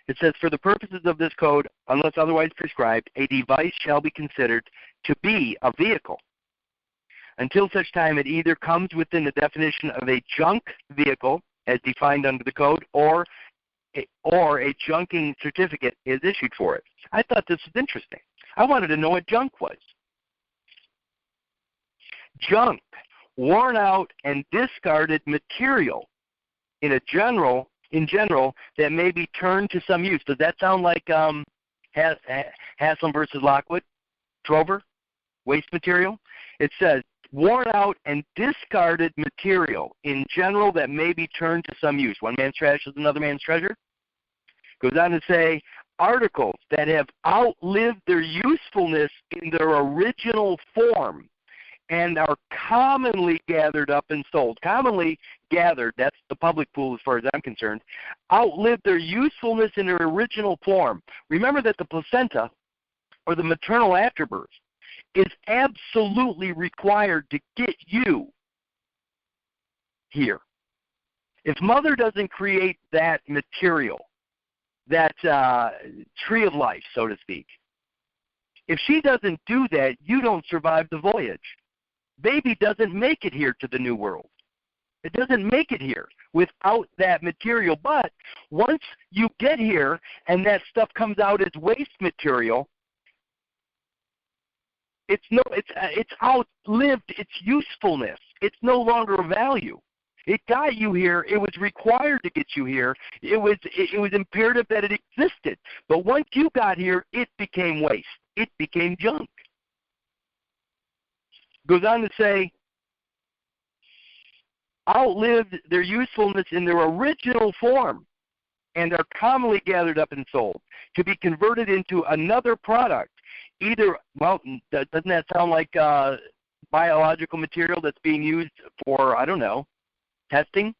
it says, for the purposes of this code, unless otherwise prescribed, a device shall be considered to be a vehicle until such time it either comes within the definition of a junk vehicle as defined under the code, or a junking certificate is issued for it. I thought this was interesting. I wanted to know what junk was. Junk, worn out and discarded material in general that may be turned to some use. Does that sound like Haslam versus Lockwood? Trover? Waste material? It says, worn out and discarded material in general that may be turned to some use. One man's trash is another man's treasure. Goes on to say, articles that have outlived their usefulness in their original form and are commonly gathered up and sold. Commonly gathered, that's the public pool as far as I'm concerned, outlived their usefulness in their original form. Remember that the placenta, or the maternal afterbirth, is absolutely required to get you here. If mother doesn't create that material, that tree of life, so to speak, if she doesn't do that, you don't survive the voyage. Baby doesn't make it here to the new world. It doesn't make it here without that material. But once you get here and that stuff comes out as waste material, it's outlived its usefulness. It's no longer of value. It got you here. It was required to get you here. It was imperative that it existed. But once you got here, it became waste. It became junk. Goes on to say, outlived their usefulness in their original form and are commonly gathered up and sold to be converted into another product. Either, well, doesn't that sound like biological material that's being used for, I don't know, testing?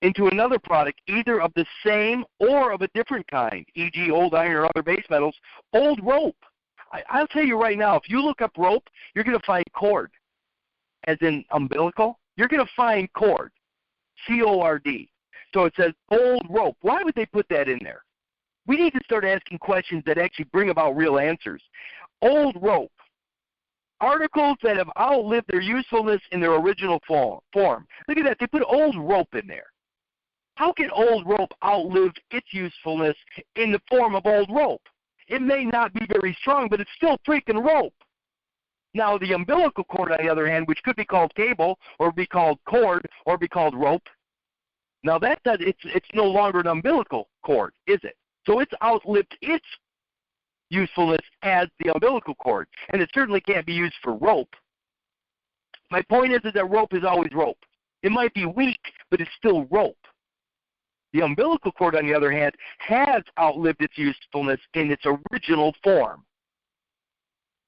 Into another product, either of the same or of a different kind, e.g. old iron or other base metals, old rope. I'll tell you right now, if you look up rope, you're going to find cord, as in umbilical. You're going to find cord, C-O-R-D. So it says old rope. Why would they put that in there? We need to start asking questions that actually bring about real answers. Old rope. Articles that have outlived their usefulness in their original form. Look at that. They put old rope in there. How can old rope outlive its usefulness in the form of old rope? It may not be very strong, but it's still freaking rope. Now, the umbilical cord, on the other hand, which could be called cable or be called cord or be called rope, now it's no longer an umbilical cord, is it? So it's outlived its usefulness as the umbilical cord, and it certainly can't be used for rope. My point is that rope is always rope. It might be weak, but it's still rope. The umbilical cord, on the other hand, has outlived its usefulness in its original form.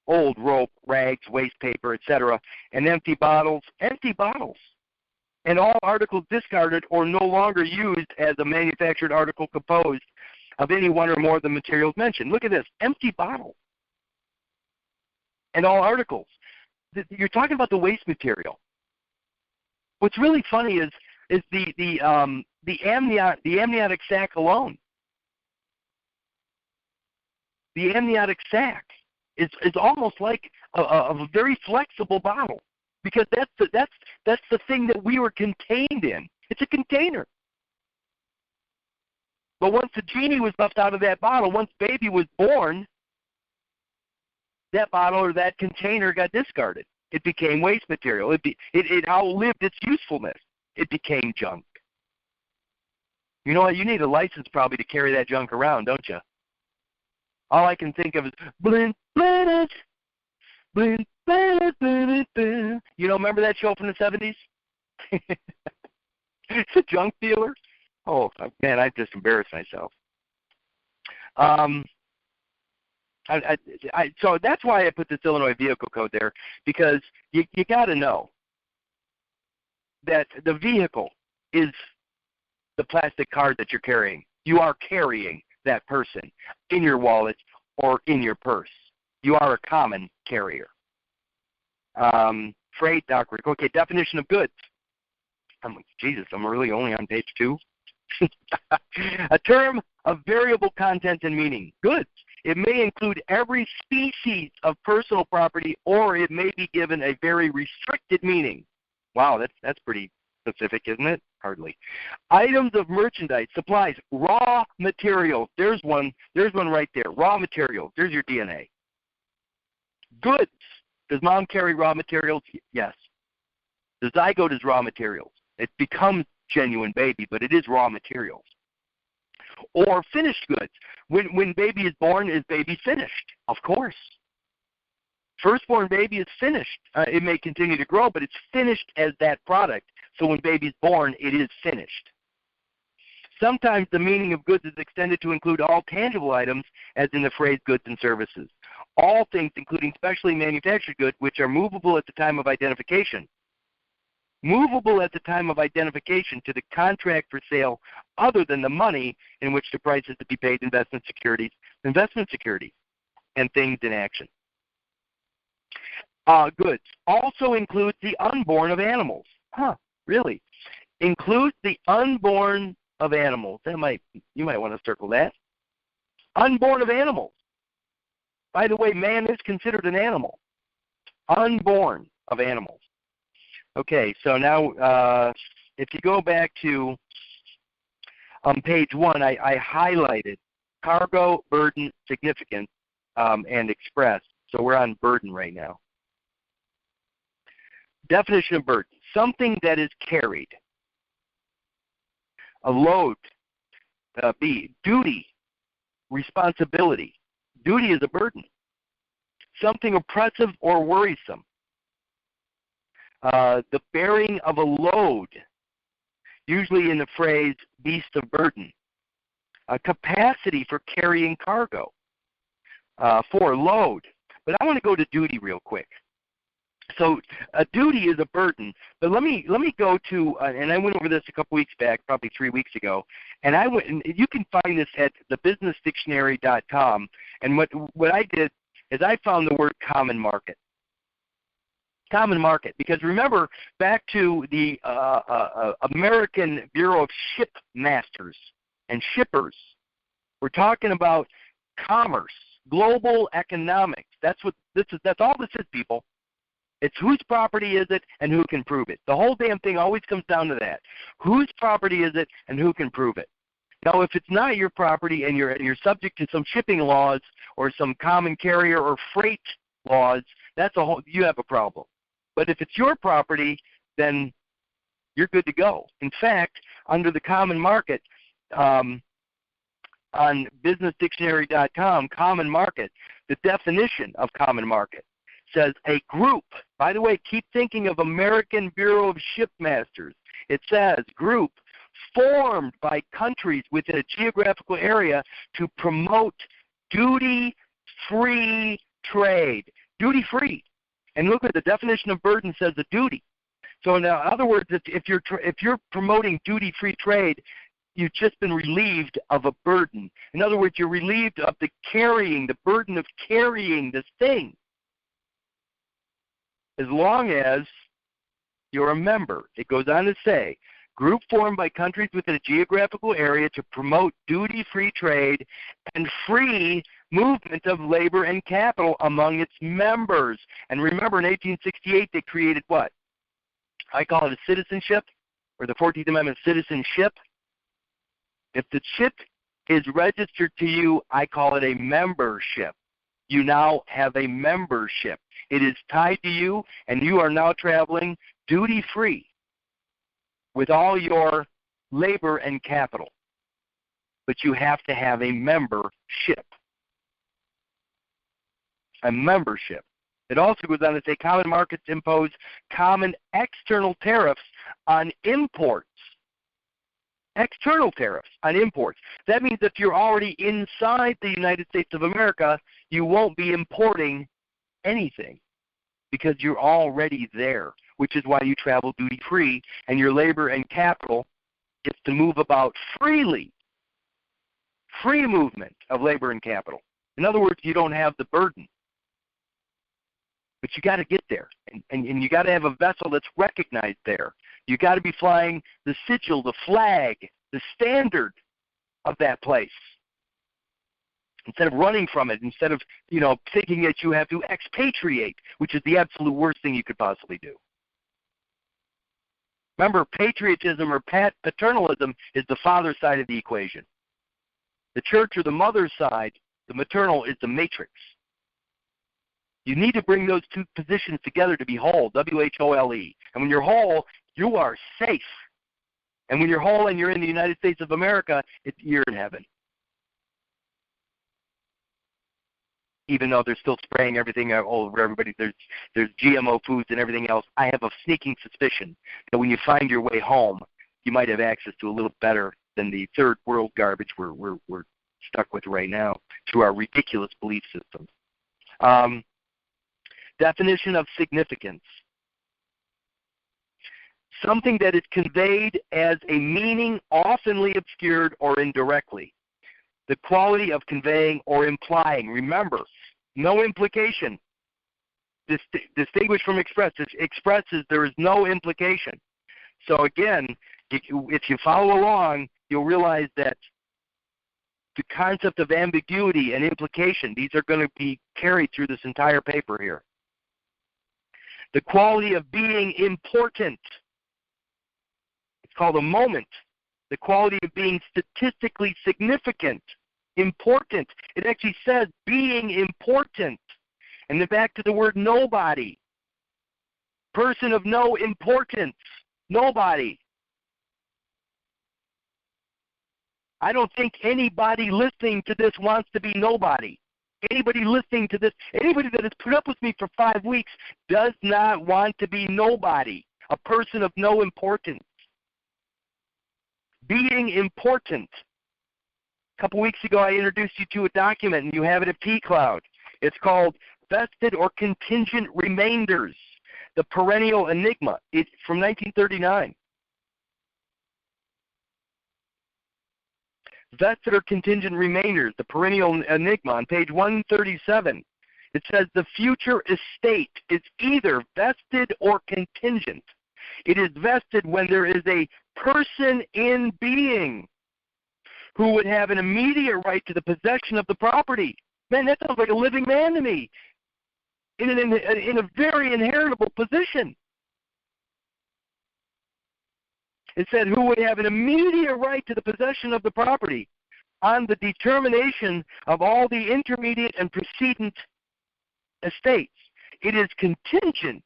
Old rope, rags, waste paper, etc., and empty bottles. And all articles discarded or no longer used as a manufactured article composed of any one or more of the materials mentioned. Look at this, empty bottle. And all articles. You're talking about the waste material. What's really funny is the amniotic sac alone. The amniotic sac is almost like a very flexible bottle. because that's the thing that we were contained in. It's a container. But once the genie was left out of that bottle, once baby was born, that bottle or that container got discarded. It became waste material. It outlived its usefulness. It became junk. You know what? You need a license probably to carry that junk around, don't you? All I can think of is blink, blink, blink, blink, blink, blink. You know, remember that show from the 70s? It's a junk dealer. Oh man, I just embarrassed myself. So that's why I put this Illinois vehicle code there, because you got to know that the vehicle is the plastic card that you're carrying. You are carrying that person in your wallet or in your purse. You are a common carrier. Freight, awkward. Okay, definition of goods. Jesus, I'm really only on page 2. A term of variable content and meaning. Goods. It may include every species of personal property, or it may be given a very restricted meaning. Wow, that's pretty specific, isn't it? Hardly. Items of merchandise, supplies, raw materials. There's one right there. Raw materials. There's your DNA. Goods. Does mom carry raw materials? Yes. The zygote is raw materials. It becomes genuine baby, but it is raw materials. Or finished goods. When baby is born, is baby finished? Of course. Firstborn baby is finished. It may continue to grow, but it's finished as that product. So when baby's born, it is finished. Sometimes the meaning of goods is extended to include all tangible items, as in the phrase goods and services. All things, including specially manufactured goods, which are movable at the time of identification. Movable at the time of identification to the contract for sale other than the money in which the price is to be paid, investment securities, and things in action. Goods also includes the unborn of animals. Really? Includes the unborn of animals. You might want to circle that. Unborn of animals. By the way, man is considered an animal. Unborn of animals. Okay, so now if you go back to page 1, I highlighted cargo, burden, significance, and express. So we're on burden right now. Definition of burden. Something that is carried. A load. B. Duty. Responsibility. Duty is a burden. Something oppressive or worrisome. The bearing of a load, usually in the phrase beast of burden. A capacity for carrying cargo. 4, load. But I want to go to duty real quick. So a duty is a burden, but let me go to, and I went over this a couple weeks back, probably 3 weeks ago, and you can find this at thebusinessdictionary.com, and what I did is I found the word common market. Common market, because remember back to the American Bureau of Shipmasters and Shippers, we're talking about commerce, global economics. That's all this is, people. It's whose property is it and who can prove it. The whole damn thing always comes down to that. Whose property is it and who can prove it? Now, if it's not your property and you're subject to some shipping laws or some common carrier or freight laws, you have a problem. But if it's your property, then you're good to go. In fact, under the common market, on businessdictionary.com, common market, the definition of common market says a group. By the way, keep thinking of American Bureau of Shipmasters. It says group formed by countries within a geographical area to promote duty-free trade. Duty-free. And look at the definition of burden says a duty. So in other words, if you're promoting duty-free trade, you've just been relieved of a burden. In other words, you're relieved of the burden of carrying this thing. As long as you're a member. It goes on to say, group formed by countries within a geographical area to promote duty-free trade and free movement of labor and capital among its members. And remember, in 1868, they created what? I call it a citizenship, or the 14th Amendment citizenship. If the chip is registered to you, I call it a membership. You now have a membership. It is tied to you, and you are now traveling duty-free with all your labor and capital. But you have to have a membership. A membership. It also goes on to say common markets impose common external tariffs on imports. External tariffs on imports. That means if you're already inside the United States of America, you won't be importing anything because you're already there, which is why you travel duty-free, and your labor and capital gets to move about freely. Free movement of labor and capital. In other words, you don't have the burden. But you got to get there, and you got to have a vessel that's recognized there. You got to be flying the sigil, the flag, the standard of that place. Instead of running from it, instead of thinking that you have to expatriate, which is the absolute worst thing you could possibly do. Remember, patriotism or paternalism is the father side of the equation. The church or the mother side, the maternal, is the matrix. You need to bring those two positions together to be whole, W-H-O-L-E. And when you're whole, you are safe. And when you're whole and you're in the United States of America, you're in heaven. Even though they're still spraying everything all over everybody, there's GMO foods and everything else, I have a sneaking suspicion that when you find your way home, you might have access to a little better than the third world garbage we're stuck with right now through our ridiculous belief systems. Definition of significance. Something that is conveyed as a meaning oftenly obscured or indirectly. The quality of conveying or implying. Remember, no implication. Distinguished from express. It expresses there is no implication. So again, if you follow along, you'll realize that the concept of ambiguity and implication, these are going to be carried through this entire paper here. The quality of being important. It's called a moment. The quality of being statistically significant, important. It actually says being important. And then back to the word nobody. Person of no importance. Nobody. I don't think anybody listening to this wants to be nobody. Anybody listening to this, anybody that has put up with me for 5 weeks does not want to be nobody, a person of no importance. Being important. A couple weeks ago I introduced you to a document, and you have it at P-Cloud. It's called Vested or Contingent Remainders, the Perennial Enigma. It's from 1939. Vested or contingent remainders, the perennial enigma, on page 137. It says the future estate is either vested or contingent. It is vested when there is a person in being who would have an immediate right to the possession of the property. Man, that sounds like a living man to me, in a very inheritable position. It said who would have an immediate right to the possession of the property on the determination of all the intermediate and precedent estates. It is contingent,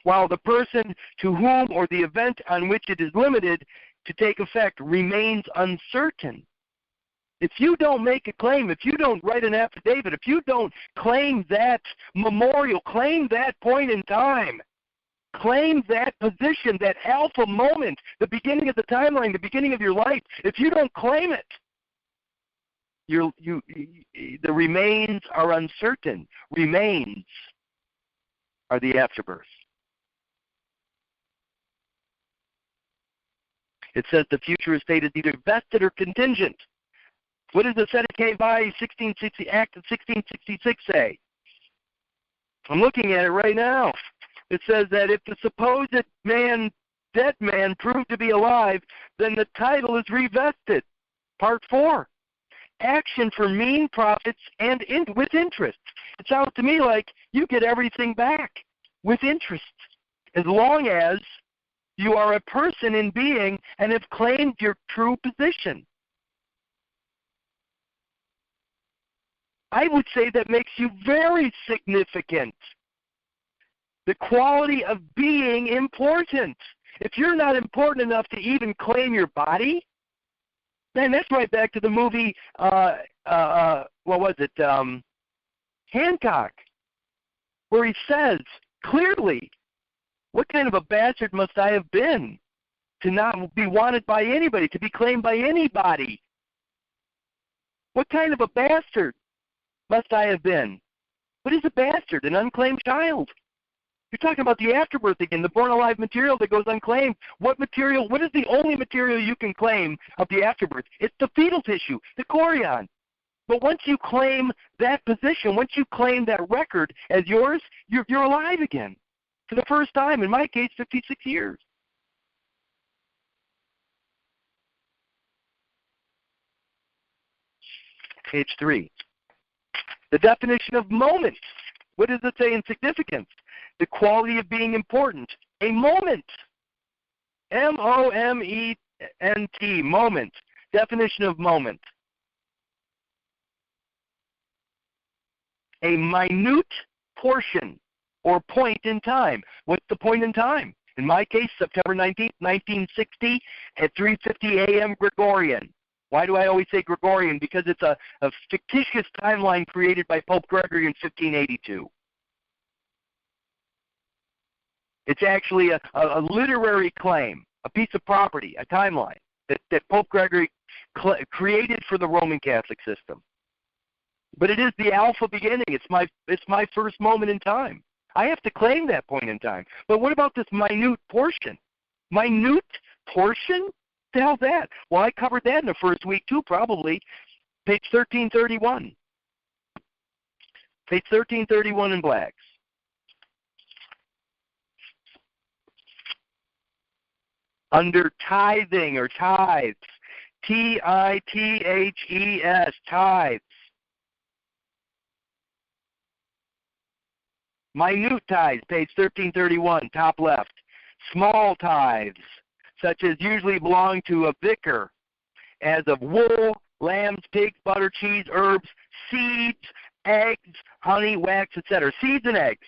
while the person to whom or the event on which it is limited to take effect remains uncertain. If you don't make a claim, if you don't write an affidavit, if you don't claim that memorial, claim that point in time, claim that position, that alpha moment, the beginning of the timeline, the beginning of your life. If you don't claim it, the remains are uncertain. Remains are the afterbirth. It says the future estate is either vested or contingent. What does the Seneca by 1660 Act of 1666 say? I'm looking at it right now. It says that if the supposed dead man proved to be alive, then the title is revested. Part 4. action for mean profits and with interest. It sounds to me like you get everything back with interest, as long as you are a person in being and have claimed your true position. I would say that makes you very significant. The quality of being important. If you're not important enough to even claim your body, then that's right back to the movie, what was it, Hancock, where he says clearly, what kind of a bastard must I have been to not be wanted by anybody, to be claimed by anybody? What kind of a bastard must I have been? What is a bastard? An unclaimed child. You're talking about the afterbirth again, the born alive material that goes unclaimed. What material? What is the only material you can claim of the afterbirth? It's the fetal tissue, the chorion. But once you claim that position, once you claim that record as yours, you're alive again for the first time. In my case, 56 years. Page 3. The definition of moment. What does it say in significance? The quality of being important. A moment. M-O-M-E-N-T. Moment. Definition of moment. A minute portion or point in time. What's the point in time? In my case, September 19th, 1960 at 3:50 a.m. Gregorian. Why do I always say Gregorian? Because it's a fictitious timeline created by Pope Gregory in 1582. It's actually a literary claim, a piece of property, a timeline that Pope Gregory created for the Roman Catholic system. But it is the alpha beginning. It's my first moment in time. I have to claim that point in time. But what about this minute portion? Minute portion? What the hell's that? Well, I covered that in the first week too, probably. Page 1331. Page 1331 in Blacks. Under tithing or tithes, T-I-T-H-E-S, tithes. Minute tithes, page 1331, top left. Small tithes, such as usually belong to a vicar, as of wool, lambs, pigs, butter, cheese, herbs, seeds, eggs, honey, wax, etc. Seeds and eggs.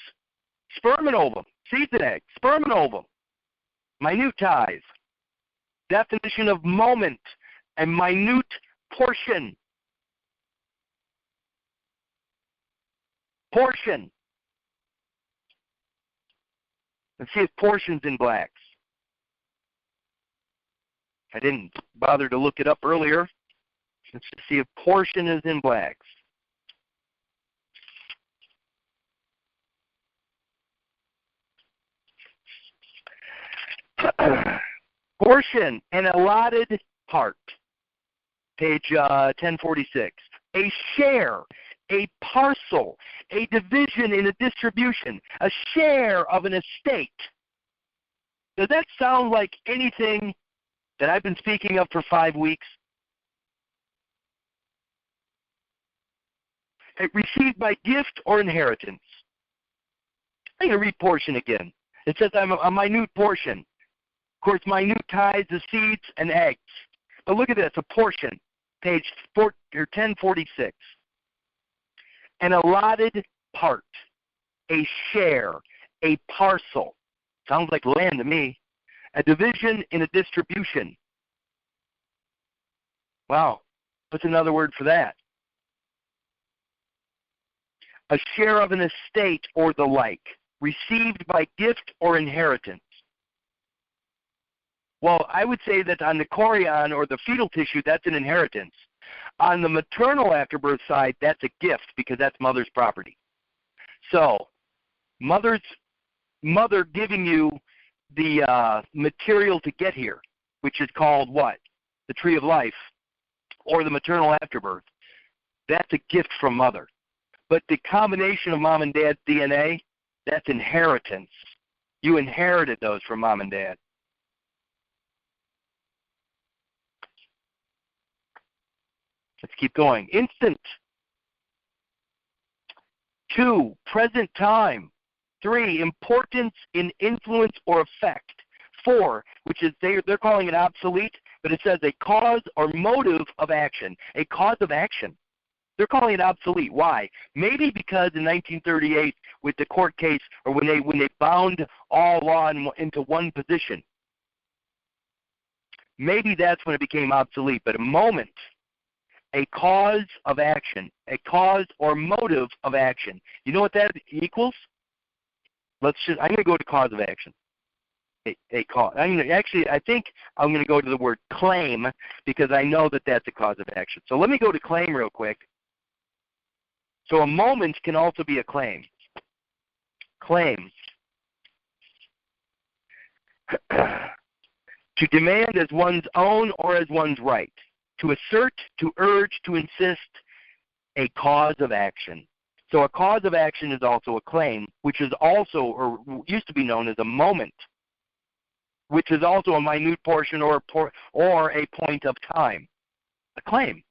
Sperm and ovum. Seeds and eggs. Sperm and ovum. Minute tithes. Definition of moment, a minute portion. Portion. Let's see if portion's in Blacks. I didn't bother to look it up earlier. Let's see if portion is in Blacks. Portion, an allotted part. Page 1046. A share, a parcel, a division in a distribution, a share of an estate. Does that sound like anything that I've been speaking of for 5 weeks? Received by gift or inheritance. I'm going to read portion again. It says I'm a minute portion. Of course, minute tithes is seeds and eggs. But look at this, a portion. Page 1046. An allotted part, a share, a parcel. Sounds like land to me. A division in a distribution. Wow. What's another word for that? A share of an estate or the like, received by gift or inheritance. Well, I would say that on the chorion or the fetal tissue, that's an inheritance. On the maternal afterbirth side, that's a gift because that's mother's property. So, mother giving you the material to get here, which is called what? The tree of life, or the maternal afterbirth. That's a gift from mother. But the combination of mom and dad's DNA, that's inheritance. You inherited those from mom and dad. Let's keep going. Instant. 2, present time. 3, importance in influence or effect. 4, which is they're calling it obsolete, but it says a cause or motive of action. A cause of action. They're calling it obsolete. Why? Maybe because in 1938 with the court case, or when they bound all law into one position. Maybe that's when it became obsolete. But a moment, a cause of action, a cause or motive of action. You know what that equals? I'm going to go to cause of action. A cause. I think I'm going to go to the word claim because I know that that's a cause of action. So let me go to claim real quick. So a moment can also be a claim. Claim. To demand as one's own or as one's right. To assert, to urge, to insist, a cause of action. So a cause of action is also a claim, which is also, or used to be known as a moment, which is also a minute portion or a point of time. A claim.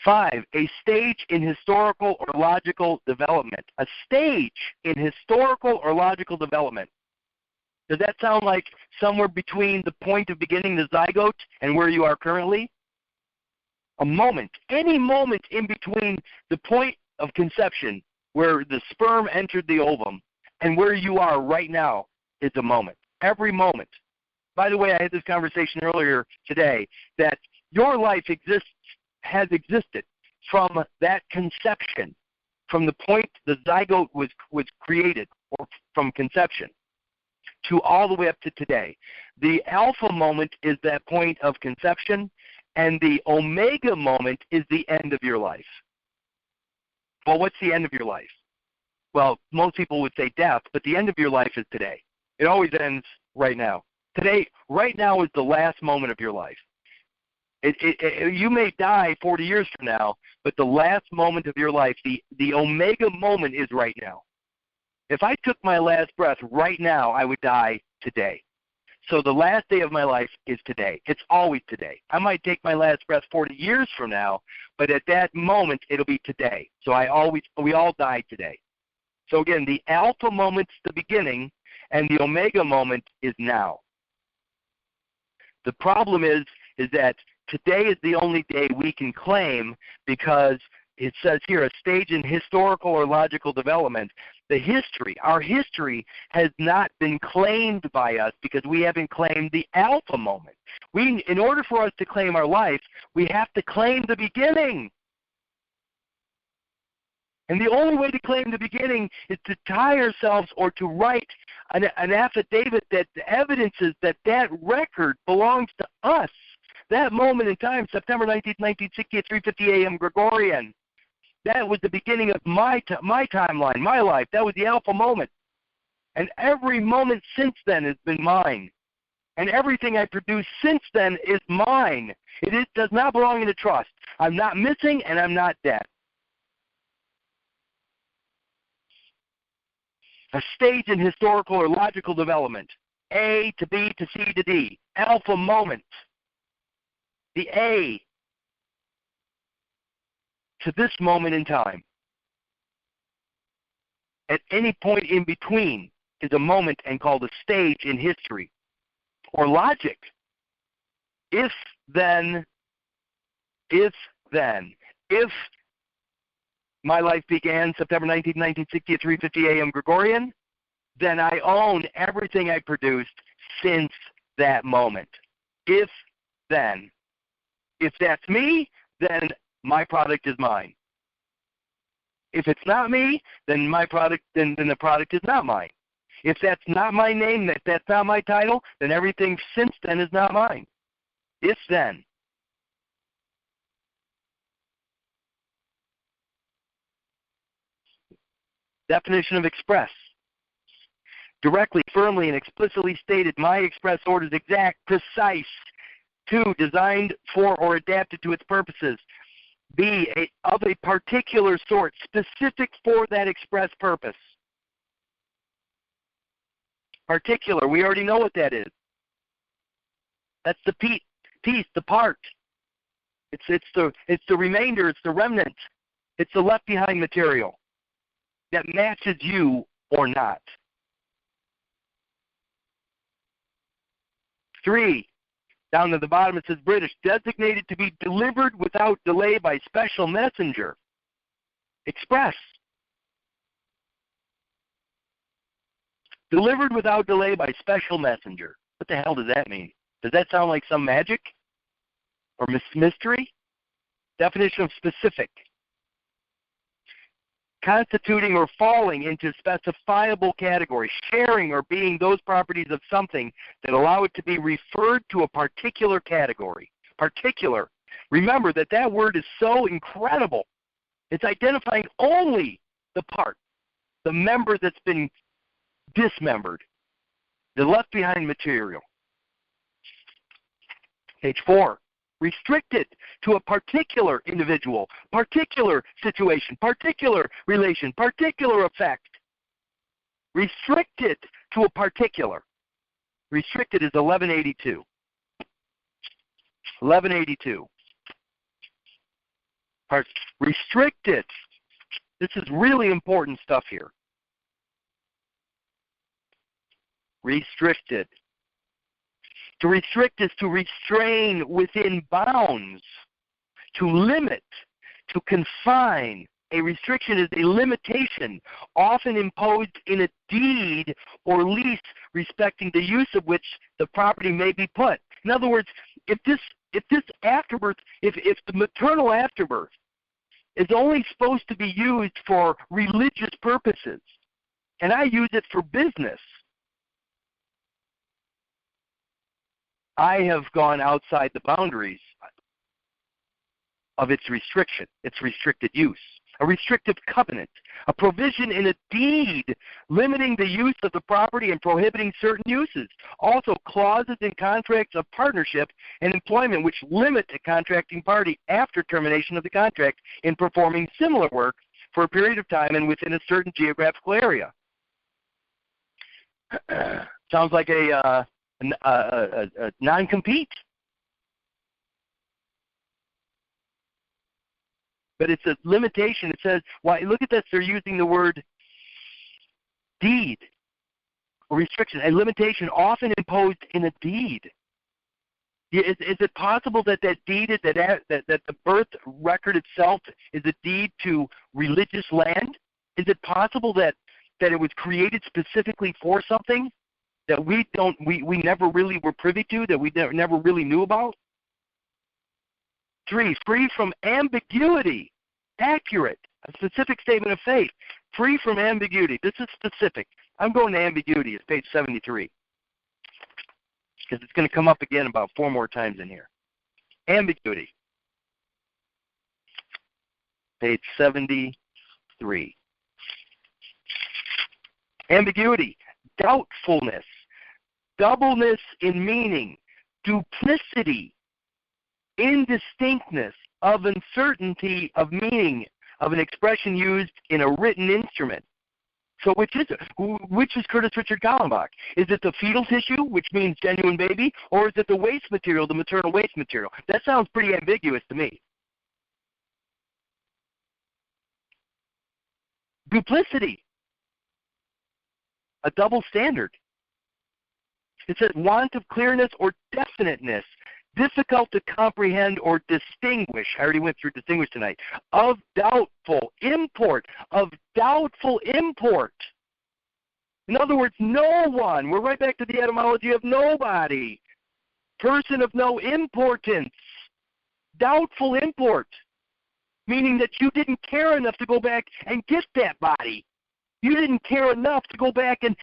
5, a stage in historical or logical development. A stage in historical or logical development. Does that sound like somewhere between the point of beginning, the zygote, and where you are currently? A moment. Any moment in between the point of conception, where the sperm entered the ovum, and where you are right now is a moment. Every moment. By the way, I had this conversation earlier today that your life has existed from that conception, from the point the zygote was created, or from conception, to all the way up to today. The alpha moment is that point of conception, and the omega moment is the end of your life. Well, what's the end of your life? Well, most people would say death, but the end of your life is today. It always ends right now. Today, right now is the last moment of your life. You may die 40 years from now, but the last moment of your life, the omega moment is right now. If I took my last breath right now, I would die today. So the last day of my life is today. It's always today. I might take my last breath 40 years from now, but at that moment, it'll be today. So we all die today. So again, the alpha moment's the beginning, and the omega moment is now. The problem is that today is the only day we can claim, because it says here, a stage in historical or logical development. Our history has not been claimed by us because we haven't claimed the alpha moment. In order for us to claim our life, we have to claim the beginning. And the only way to claim the beginning is to tie ourselves or to write an affidavit that evidences that record belongs to us. That moment in time, September 19th, 1960 at 3:50 a.m. Gregorian, that was the beginning of my timeline, my life. That was the alpha moment. And every moment since then has been mine. And everything I produce since then is mine. Does not belong in a trust. I'm not missing and I'm not dead. A stage in historical or logical development. A to B to C to D. Alpha moment. The A to this moment in time. At any point in between is a moment and called a stage in history or logic. If my life began September 19, 1960 at 3:50 a.m. Gregorian, then I own everything I produced since that moment. If that's me, then my product is mine. If it's not me, then the product is not mine. If that's not my name, that's not my title, then everything since then is not mine. If then. Definition of express. Directly, firmly, and explicitly stated, my express order is exact, precise. 2, designed for or adapted to its purposes. B, of a particular sort, specific for that express purpose. Particular, we already know what that is. That's the piece, the part. It's the remainder, it's the remnant. It's the left behind material that matches you or not. 3, down at the bottom it says British, designated to be delivered without delay by special messenger. Express. Delivered without delay by special messenger. What the hell does that mean? Does that sound like some magic? Or mystery? Definition of specific. Constituting or falling into specifiable category, sharing or being those properties of something that allow it to be referred to a particular category. Particular. Remember that word is so incredible. It's identifying only the part, the member that's been dismembered, the left behind material. Page 4. Restricted to a particular individual, particular situation, particular relation, particular effect. Restricted to a particular. Restricted is 1182. 1182. Restricted. This is really important stuff here. Restricted. To restrict is to restrain within bounds, to limit, to confine. A restriction is a limitation, often imposed in a deed or lease respecting the use of which the property may be put. In other words, if this afterbirth, if the maternal afterbirth is only supposed to be used for religious purposes, and I use it for business, I have gone outside the boundaries of its restriction, its restricted use. A restrictive covenant, a provision in a deed limiting the use of the property and prohibiting certain uses. Also, clauses in contracts of partnership and employment which limit a contracting party after termination of the contract in performing similar work for a period of time and within a certain geographical area. Sounds like a non-compete. But it's a limitation. It says, why? Look at this. They're using the word deed or restriction, a limitation often imposed in a deed. Is it possible that deed, that the birth record itself is a deed to religious land? Is it possible that it was created specifically for something that we never really were privy to, that we never really knew about? 3, free from ambiguity, accurate, a specific statement of faith, free from ambiguity. This is specific. I'm going to ambiguity. It's page 73 because it's going to come up again about 4 more times in here. Ambiguity, page 73. Ambiguity, doubtfulness, doubleness in meaning, duplicity, indistinctness, of uncertainty of meaning of an expression used in a written instrument. So which is it? Which is Curtis Richard Kallenbach? Is it the fetal tissue, which means genuine baby, or is it the waste material, the maternal waste material? That sounds pretty ambiguous to me. Duplicity, a double standard. It says want of clearness or definiteness, difficult to comprehend or distinguish. I already went through distinguish tonight. Of doubtful import. Of doubtful import. In other words, no one. We're right back to the etymology of nobody. Person of no importance. Doubtful import. Meaning that you didn't care enough to go back and get that body. You didn't care enough to go back and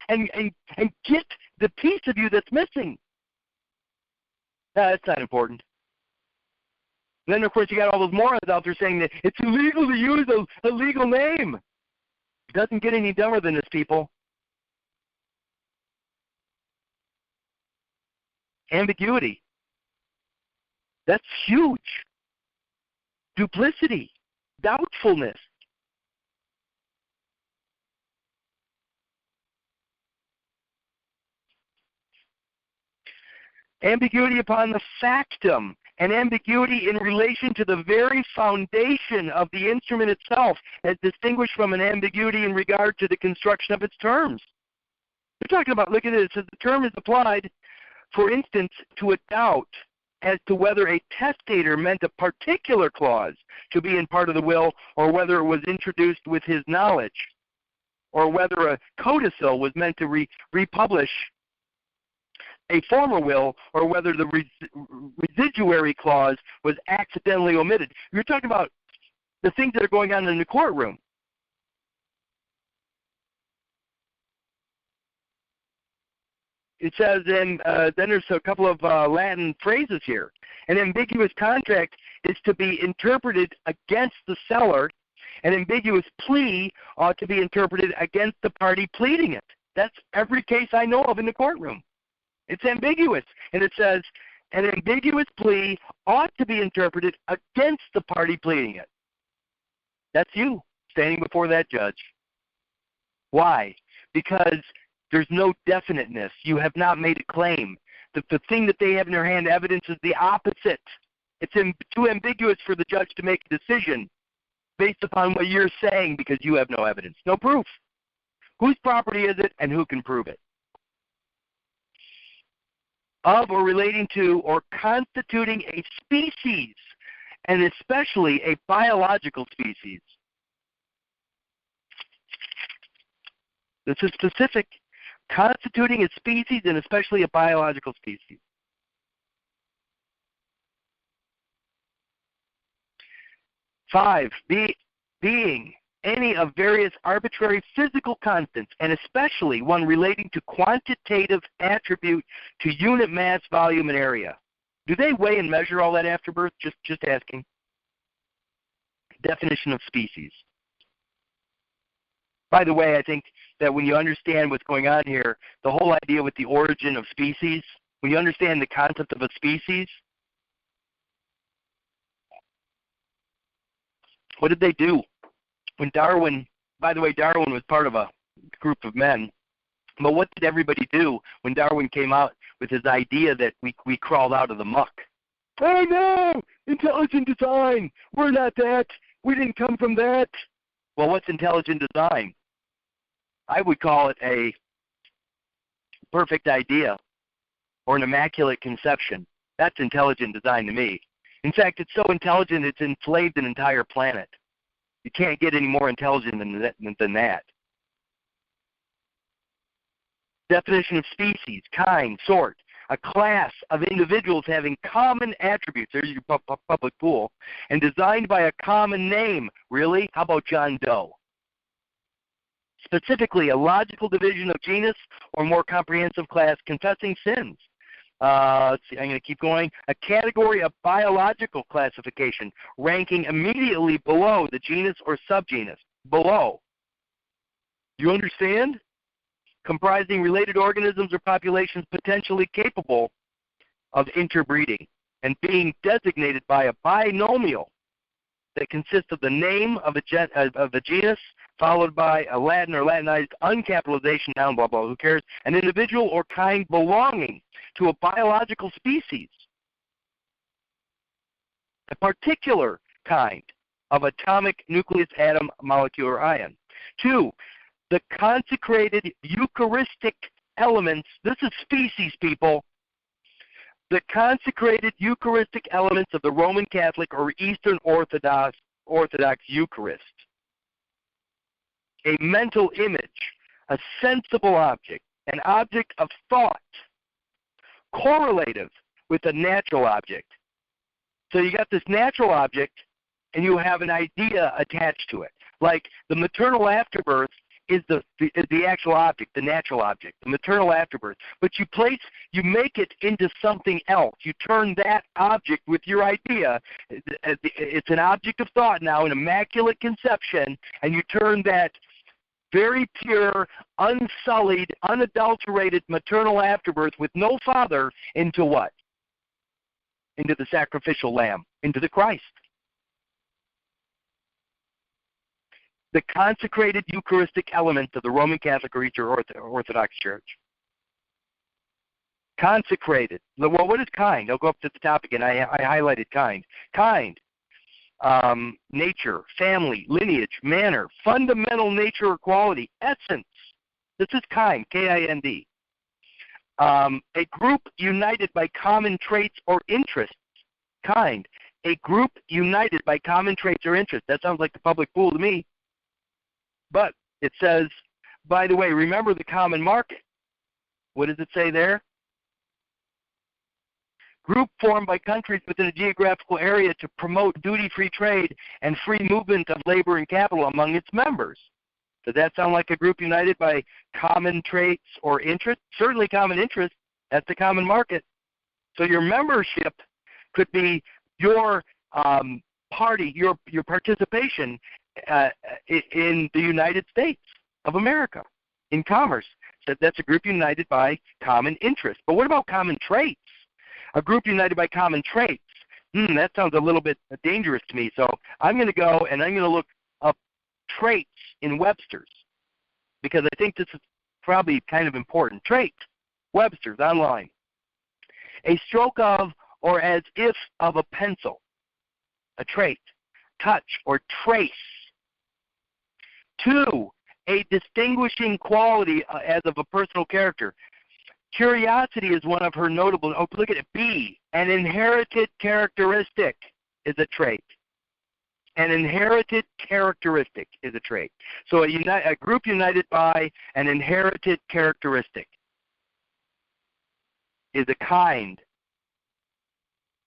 get the piece of you that's missing. That's not important. And then, of course, you got all those morons out there saying that it's illegal to use a legal name. It doesn't get any dumber than this, people. Ambiguity. That's huge. Duplicity. Doubtfulness. Ambiguity upon the factum, and ambiguity in relation to the very foundation of the instrument itself, as distinguished from an ambiguity in regard to the construction of its terms. We're talking about, look at it, it says the term is applied, for instance, to a doubt as to whether a testator meant a particular clause to be in part of the will, or whether it was introduced with his knowledge, or whether a codicil was meant to republish a former will, or whether the residuary clause was accidentally omitted. You're talking about the things that are going on in the courtroom. It says, then there's a couple of Latin phrases here. An ambiguous contract is to be interpreted against the seller. An ambiguous plea ought to be interpreted against the party pleading it. That's every case I know of in the courtroom. It's ambiguous. And it says, an ambiguous plea ought to be interpreted against the party pleading it. That's you standing before that judge. Why? Because there's no definiteness. You have not made a claim. The thing that they have in their hand, evidence, is the opposite. It's too ambiguous for the judge to make a decision based upon what you're saying, because you have no evidence, no proof. Whose property is it, and who can prove it? Of or relating to or constituting a species, and especially a biological species. This is specific. Constituting a species, and especially a biological species. Five, being any of various arbitrary physical constants, and especially one relating to quantitative attribute to unit mass, volume, and area. Do they weigh and measure all that after birth? Just asking. Definition of species. By the way, I think that when you understand what's going on here, the whole idea with the origin of species, when you understand the concept of a species, what did they do? When Darwin, by the way, Darwin was part of a group of men, but what did everybody do when Darwin came out with his idea that we crawled out of the muck? Oh no, intelligent design, we're not that, we didn't come from that. Well, what's intelligent design? I would call it a perfect idea or an immaculate conception. That's intelligent design to me. In fact, it's so intelligent it's enslaved an entire planet. You can't get any more intelligent than that. Definition of species, kind, sort, a class of individuals having common attributes. There's your public pool. And designed by a common name. Really? How about John Doe? Specifically, a logical division of genus or more comprehensive class confessing sins. Let's see, I'm going to keep going. A category of biological classification ranking immediately below the genus or subgenus. Below. You understand? Comprising related organisms or populations potentially capable of interbreeding and being designated by a binomial that consists of the name of a genus followed by a Latin or Latinized uncapitalization noun, blah, blah, who cares, an individual or kind belonging to a biological species, a particular kind of atomic nucleus, atom, molecule, or ion. 2, the consecrated Eucharistic elements, this is species, people, the consecrated Eucharistic elements of the Roman Catholic or Eastern Orthodox Eucharist. A mental image, a sensible object, an object of thought, correlative with a natural object. So you got this natural object, and you have an idea attached to it. Like the maternal afterbirth is the actual object, the natural object, the maternal afterbirth. But you make it into something else. You turn that object with your idea. It's an object of thought now, an immaculate conception, and you turn that very pure, unsullied, unadulterated maternal afterbirth with no father into what? Into the sacrificial lamb, into the Christ. The consecrated Eucharistic elements of the Roman Catholic or Eastern Orthodox Church. Consecrated. Well, what is kind? I'll go up to the top again. I highlighted kind. Kind. Nature, family, lineage, manner, fundamental nature or quality, essence. This is kind, K-I-N-D. A group united by common traits or interests. Kind. A group united by common traits or interests. That sounds like the public pool to me. But it says, by the way, remember the common market. What does it say there? Group formed by countries within a geographical area to promote duty-free trade and free movement of labor and capital among its members. Does that sound like a group united by common traits or interests? Certainly common interests. That's the common market. So your membership could be your party, your participation in the United States of America in commerce. So that's a group united by common interests. But what about common traits? A group united by common traits. That sounds a little bit dangerous to me. So I'm going to go and I'm going to look up traits in Webster's because I think this is probably kind of important. Traits, Webster's online. A stroke of or as if of a pencil, a trait. Touch or trace. 2, a distinguishing quality as of a personal character. Curiosity is one of her notable. Oh, look at it. B, an inherited characteristic is a trait. An inherited characteristic is a trait. So a group united by an inherited characteristic is a kind.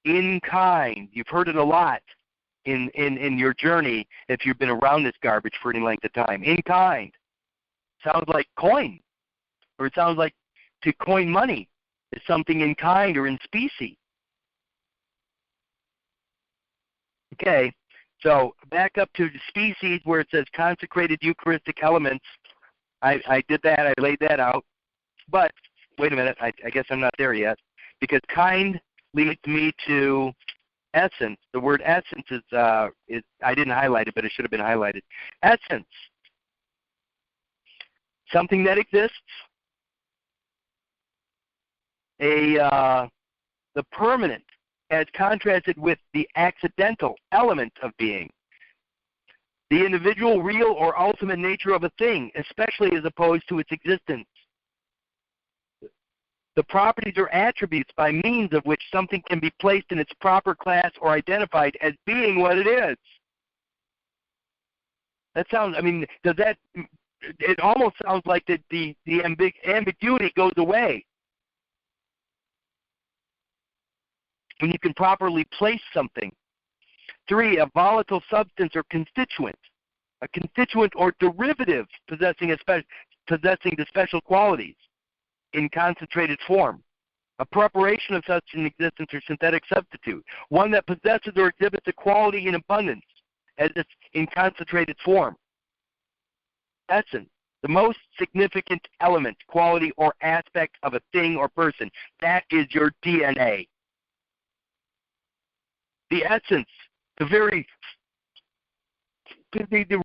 In kind. You've heard it a lot in your journey if you've been around this garbage for any length of time. In kind. Sounds like coin. Or it sounds like to coin money is something in kind or in specie. Okay, so back up to the species where it says consecrated Eucharistic elements. I did that. I laid that out. But wait a minute. I guess I'm not there yet because kind leads me to essence. The word essence is I didn't highlight it, but it should have been highlighted. Essence. Something that exists. The permanent as contrasted with the accidental element of being. The individual, real, or ultimate nature of a thing, especially as opposed to its existence. The properties or attributes by means of which something can be placed in its proper class or identified as being what it is. That sounds, does that, it almost sounds like the ambiguity goes away. When you can properly place something. 3, a volatile substance or constituent. A constituent or derivative possessing the special qualities in concentrated form. A preparation of such an existence or synthetic substitute. One that possesses or exhibits a quality in abundance as it's in concentrated form. Essence. The most significant element, quality, or aspect of a thing or person. That is your DNA. The essence, the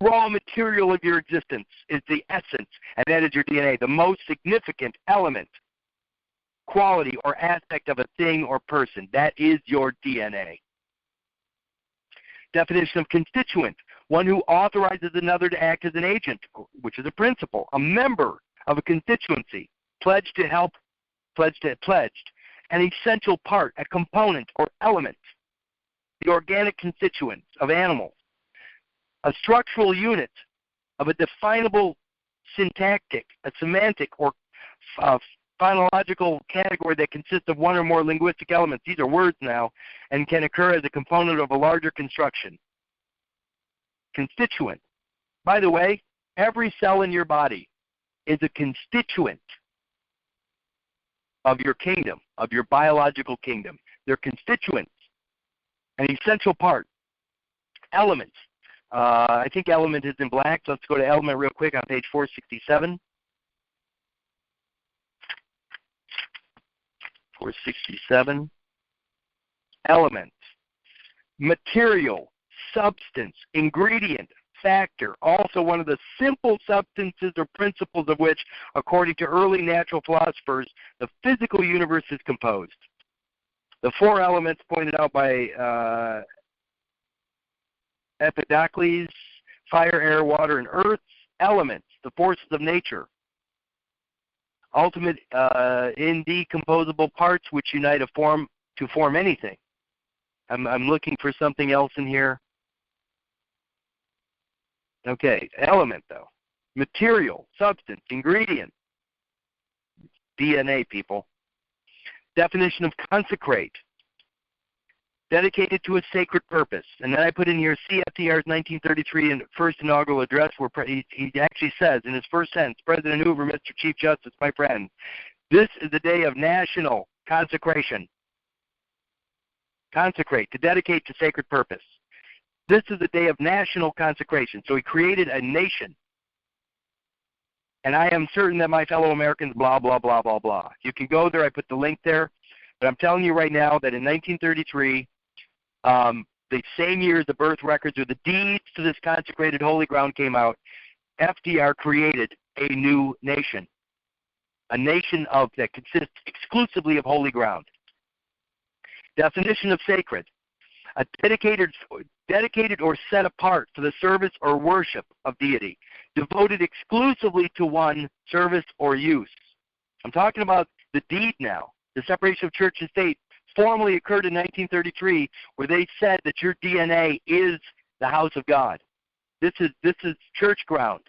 raw material of your existence is the essence, and that is your DNA. The most significant element, quality, or aspect of a thing or person. That is your DNA. Definition of constituent, one who authorizes another to act as an agent, which is a principle, a member of a constituency, pledged to help, pledged, an essential part, a component or element. The organic constituents of animals, a structural unit of a definable syntactic, a semantic, or phonological category that consists of one or more linguistic elements. These are words now, and can occur as a component of a larger construction. Constituent. By the way, every cell in your body is a constituent of your kingdom, of your biological kingdom. They're constituents. An essential part. Elements. I think element is in black. So let's go to element real quick on page 467. 467. Element. Material, substance, ingredient, factor, also one of the simple substances or principles of which, according to early natural philosophers, the physical universe is composed. The four elements pointed out by Empedocles: fire, air, water, and earth. Elements, the forces of nature. Ultimate indecomposable parts which unite to form anything. I'm looking for something else in here. Okay, element though. Material, substance, ingredient. DNA, people. Definition of consecrate. Dedicated to a sacred purpose. And then I put in here CFDR's 1933 first inaugural address where he actually says in his first sentence, President Hoover, Mr. Chief Justice, my friend, this is the day of national consecration. Consecrate, to dedicate to sacred purpose. This is the day of national consecration. So he created a nation. And I am certain that my fellow Americans, blah, blah, blah, blah, blah. You can go there. I put the link there. But I'm telling you right now that in 1933, the same year the birth records or the deeds to this consecrated holy ground came out, FDR created a new nation. A nation that consists exclusively of holy ground. Definition of sacred. A dedicated or set apart for the service or worship of deity, devoted exclusively to one service or use. I'm talking about the deed now. The separation of church and state formally occurred in 1933, where they said that your DNA is the house of God. This is church ground.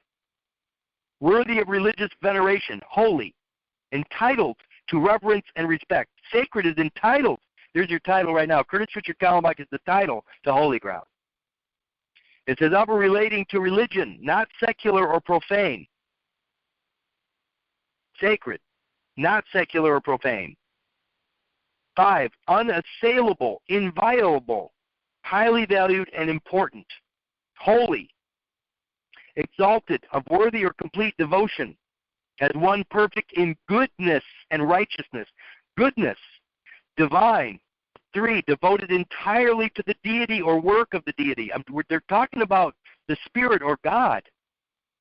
Worthy of religious veneration, holy, entitled to reverence and respect. Sacred is entitled. There's your title right now. Curtis Richard Kallenbach is the title to holy ground. It says of or relating to religion, not secular or profane. Sacred, not secular or profane. 5, unassailable, inviolable, highly valued and important. Holy, exalted, of worthy or complete devotion, as one perfect in goodness and righteousness. Goodness, divine. 3, devoted entirely to the deity or work of the deity. They're talking about the Spirit or God.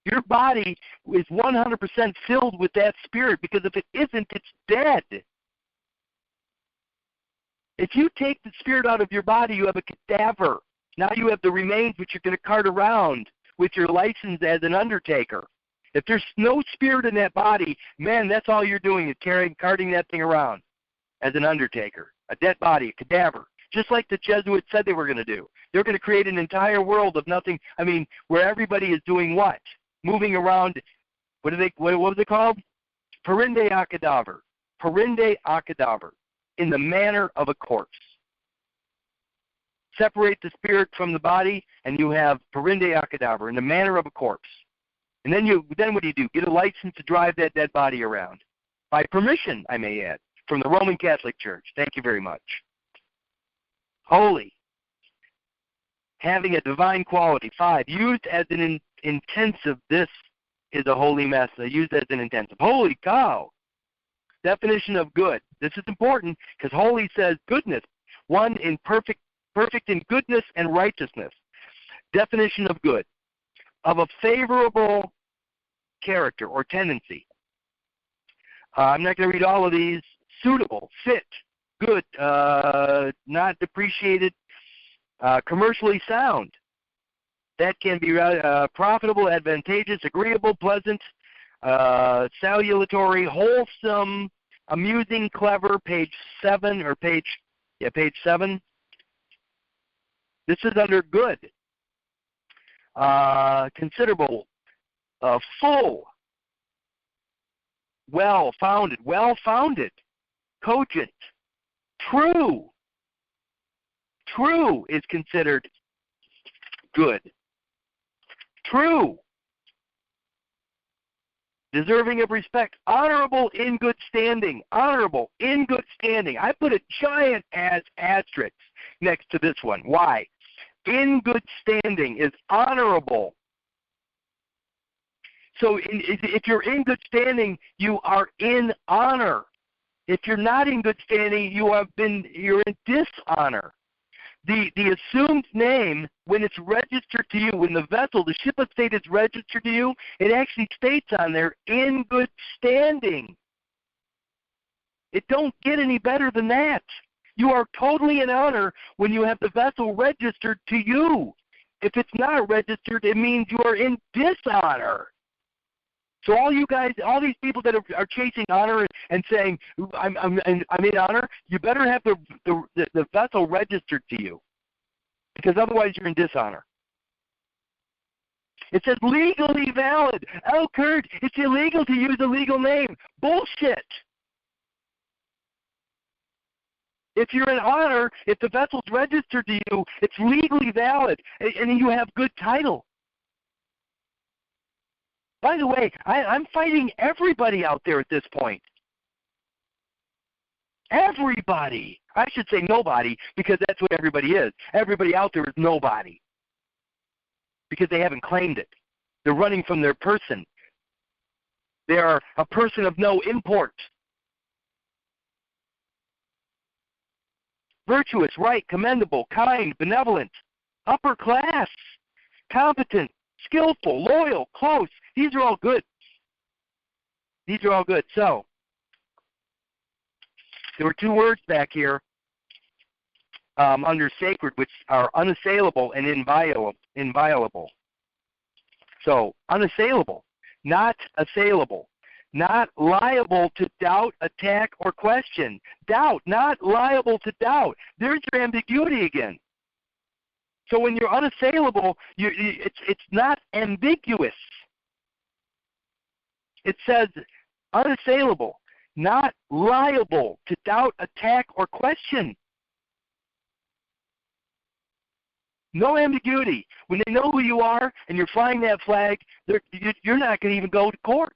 Your body is 100% filled with that Spirit, because if it isn't, it's dead. If you take the Spirit out of your body, you have a cadaver. Now you have the remains which you're going to cart around with your license as an undertaker. If there's no Spirit in that body, man, that's all you're doing is carting that thing around as an undertaker. A dead body, a cadaver. Just like the Jesuits said they were going to do. They're going to create an entire world of nothing. I mean, where everybody is doing what? Moving around. What was it called? Parinde a cadaver. Parinde a cadaver. In the manner of a corpse. Separate the spirit from the body, and you have parinde a cadaver, in the manner of a corpse. And then what do you do? Get a license to drive that dead body around. By permission, I may add, from the Roman Catholic Church. Thank you very much. Holy. Having a divine quality. 5, used as an intensive. This is a holy mess. Used as an intensive. Holy cow. Definition of good. This is important because holy says goodness. One in perfect in goodness and righteousness. Definition of good. Of a favorable character or tendency. I'm not going to read all of these. Suitable, fit, good, not depreciated, commercially sound. That can be profitable, advantageous, agreeable, pleasant, salutary, wholesome, amusing, clever. Page 7 or page 7. This is under good. Considerable, full, well-founded, cogent, true. True is considered good. True. Deserving of respect. Honorable in good standing. Honorable in good standing. I put a giant asterisk next to this one. Why? In good standing is honorable. So if you're in good standing, you are in honor. If you're not in good standing, you're in dishonor. The assumed name, when it's registered to you, when the vessel, the ship of state is registered to you, it actually states on there, in good standing. It don't get any better than that. You are totally in honor when you have the vessel registered to you. If it's not registered, it means you are in dishonor. So all you guys, all these people that are chasing honor and saying, I'm in honor, you better have the vessel registered to you, because otherwise you're in dishonor. It says legally valid. Oh, Kurt, it's illegal to use a legal name. Bullshit. If you're in honor, if the vessel's registered to you, it's legally valid, and you have good title. By the way, I'm fighting everybody out there at this point. Everybody. I should say nobody, because that's what everybody is. Everybody out there is nobody, because they haven't claimed it. They're running from their person. They are a person of no import. Virtuous, right, commendable, kind, benevolent, upper class, competent, skillful, loyal, close. These are all good. These are all good. So, there were two words back here under sacred, which are unassailable and inviolable. So, unassailable, not assailable. Not liable to doubt, attack, or question. Doubt, not liable to doubt. There's your ambiguity again. So when you're unassailable, it's not ambiguous. It says unassailable, not liable to doubt, attack, or question. No ambiguity. When they know who you are and you're flying that flag, you're not going to even go to court.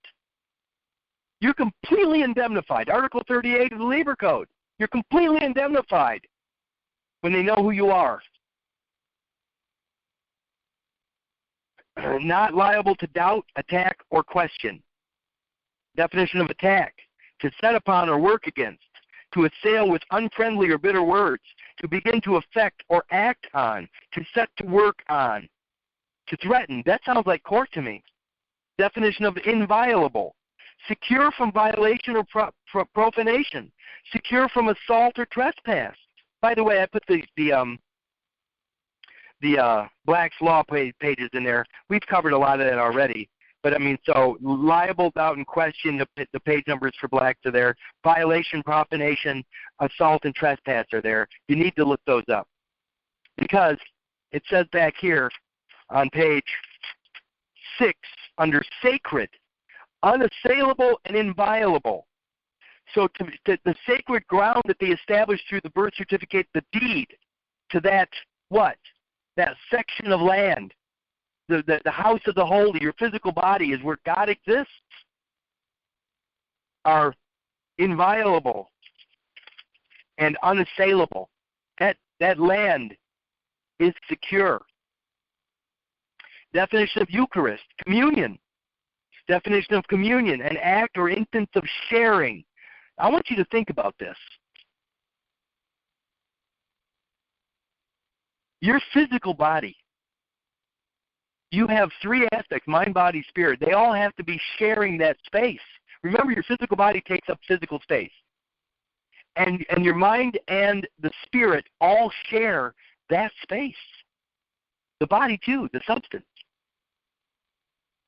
You're completely indemnified. Article 38 of the Labor Code. You're completely indemnified when they know who you are. Not liable to doubt, attack, or question. Definition of attack: to set upon or work against, to assail with unfriendly or bitter words, to begin to affect or act on, to set to work on, to threaten. That sounds like court to me. Definition of inviolable: secure from violation or profanation. Secure from assault or trespass. By the way, I put the Black's Law pages in there. We've covered a lot of that already. But, I mean, so liable, doubt, and question, the page numbers for Blacks are there. Violation, profanation, assault, and trespass are there. You need to look those up. Because it says back here on page 6 under sacred, unassailable and inviolable. So the sacred ground that they established through the birth certificate, the deed to that what? That section of land, the house of the holy, your physical body is where God exists, are inviolable and unassailable. That land is secure. Definition of Eucharist, communion. Definition of communion, an act or instance of sharing. I want you to think about this. Your physical body, you have three aspects: mind, body, spirit. They all have to be sharing that space. Remember, your physical body takes up physical space. And your mind and the spirit all share that space. The body too, the substance.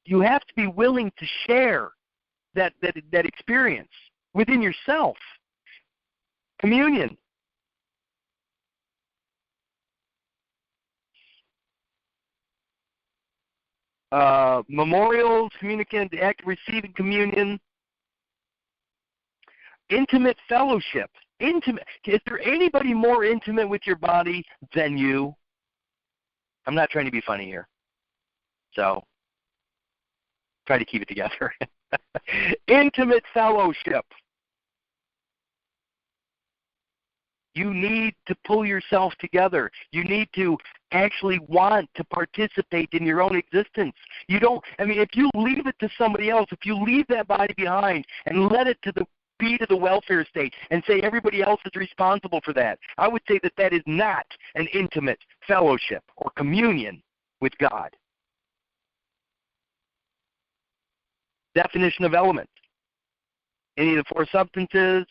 You have to be willing to share that experience within yourself. Communion. Memorials, communicant, the act of receiving communion. Intimate fellowship. Intimate. Is there anybody more intimate with your body than you? I'm not trying to be funny here. So, try to keep it together. Intimate fellowship. You need to pull yourself together. You need to actually want to participate in your own existence. You don't, I mean, if you leave it to somebody else, if you leave that body behind and let it to be to the welfare state and say everybody else is responsible for that. I would say that that is not an intimate fellowship or communion with God. Definition of element. Any of the four substances,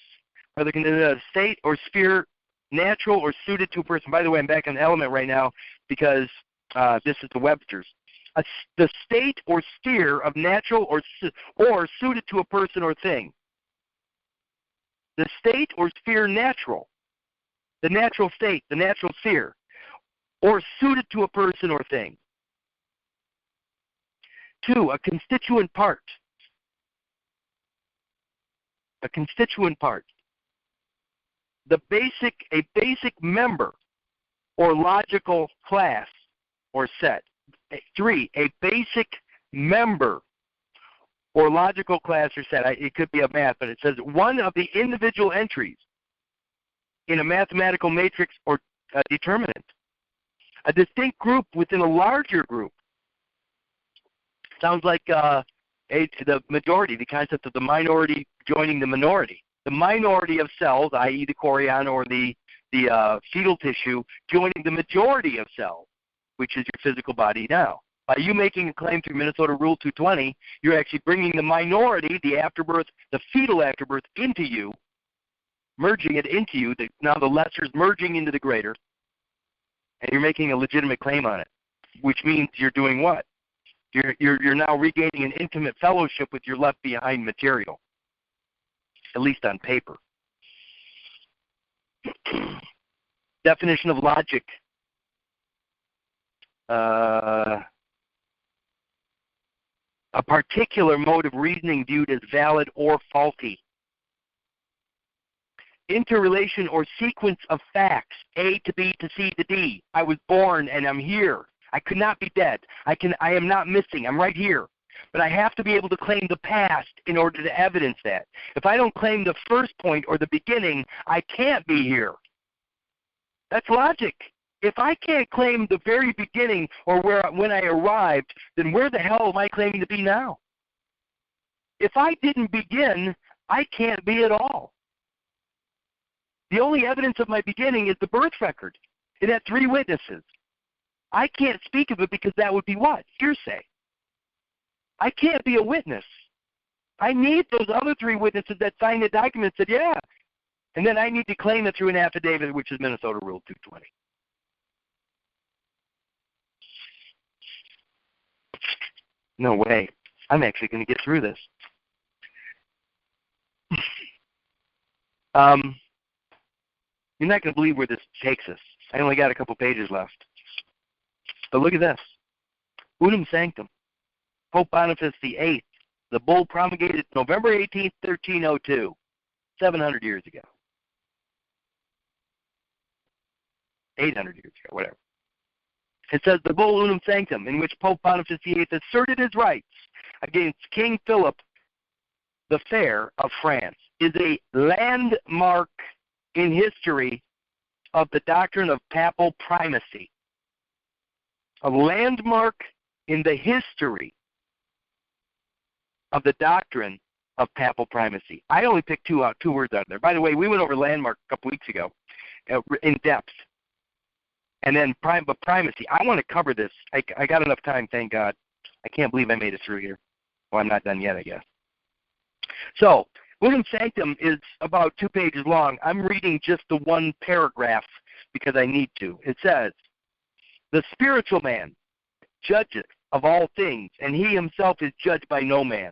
whether considered a state or sphere, natural or suited to a person. By the way, I'm back on element right now because this is the Webster's. The state or sphere of natural or suited to a person or thing. The state or sphere natural. The natural state, the natural sphere, or suited to a person or thing. 2, a constituent part. A constituent part. A basic member or logical class or set. 3, a basic member or logical class or set. It could be a math, but it says one of the individual entries in a mathematical matrix or determinant. A distinct group within a larger group. Sounds like the majority, the concept of the minority joining the minority. The minority of cells, i.e. the chorion or the fetal tissue, joining the majority of cells, which is your physical body now. By you making a claim through Minnesota Rule 220, you're actually bringing the minority, the afterbirth, the fetal afterbirth, into you, merging it into you. Now the lesser is merging into the greater, and you're making a legitimate claim on it, which means you're doing what? You're now regaining an intimate fellowship with your left behind material, at least on paper. Definition of logic. A particular mode of reasoning viewed as valid or faulty. Interrelation or sequence of facts, A to B to C to D. I was born and I'm here. I could not be dead. I am not missing. I'm right here. But I have to be able to claim the past in order to evidence that. If I don't claim the first point or the beginning, I can't be here. That's logic. If I can't claim the very beginning or when I arrived, then where the hell am I claiming to be now? If I didn't begin, I can't be at all. The only evidence of my beginning is the birth record. It had 3 witnesses. I can't speak of it because that would be what? Hearsay. I can't be a witness. I need those other 3 witnesses that signed the document and said, yeah. And then I need to claim it through an affidavit, which is Minnesota Rule 220. No way. I'm actually going to get through this. You're not going to believe where this takes us. I only got a couple pages left. But look at this. Unum Sanctum. Pope Boniface VIII. The bull promulgated November 18th, 1302. 700 years ago. 800 years ago, whatever. It says the bull Unum Sanctum, in which Pope Boniface VIII asserted his rights against King Philip the Fair of France, is a landmark in history of the doctrine of papal primacy. A landmark in the history of the doctrine of papal primacy. I only picked two words out of there. By the way, we went over landmark a couple weeks ago in depth. And then primacy. I want to cover this. I got enough time, thank God. I can't believe I made it through here. Well, I'm not done yet, I guess. So, Unum Sanctum is about 2 pages long. I'm reading just the one paragraph because I need to. It says, the spiritual man judgeth of all things, and he himself is judged by no man.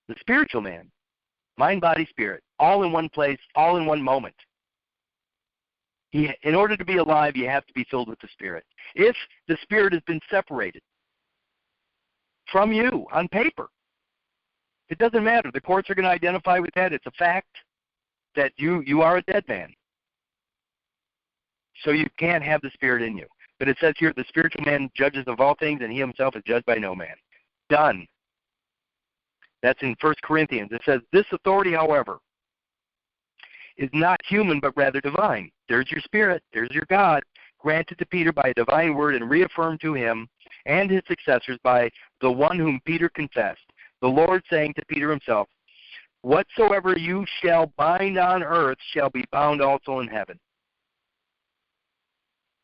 The spiritual man, mind, body, spirit, all in one place, all in one moment. In order to be alive, you have to be filled with the Spirit. If the Spirit has been separated from you on paper, it doesn't matter. The courts are going to identify with that. It's a fact that you are a dead man. So you can't have the Spirit in you. But it says here, the spiritual man judges of all things, and he himself is judged by no man. Done. That's in 1 Corinthians. It says, this authority, however, is not human, but rather divine. There's your Spirit, there's your God, granted to Peter by a divine word and reaffirmed to him and his successors by the one whom Peter confessed. The Lord saying to Peter himself, Whatsoever you shall bind on earth shall be bound also in heaven.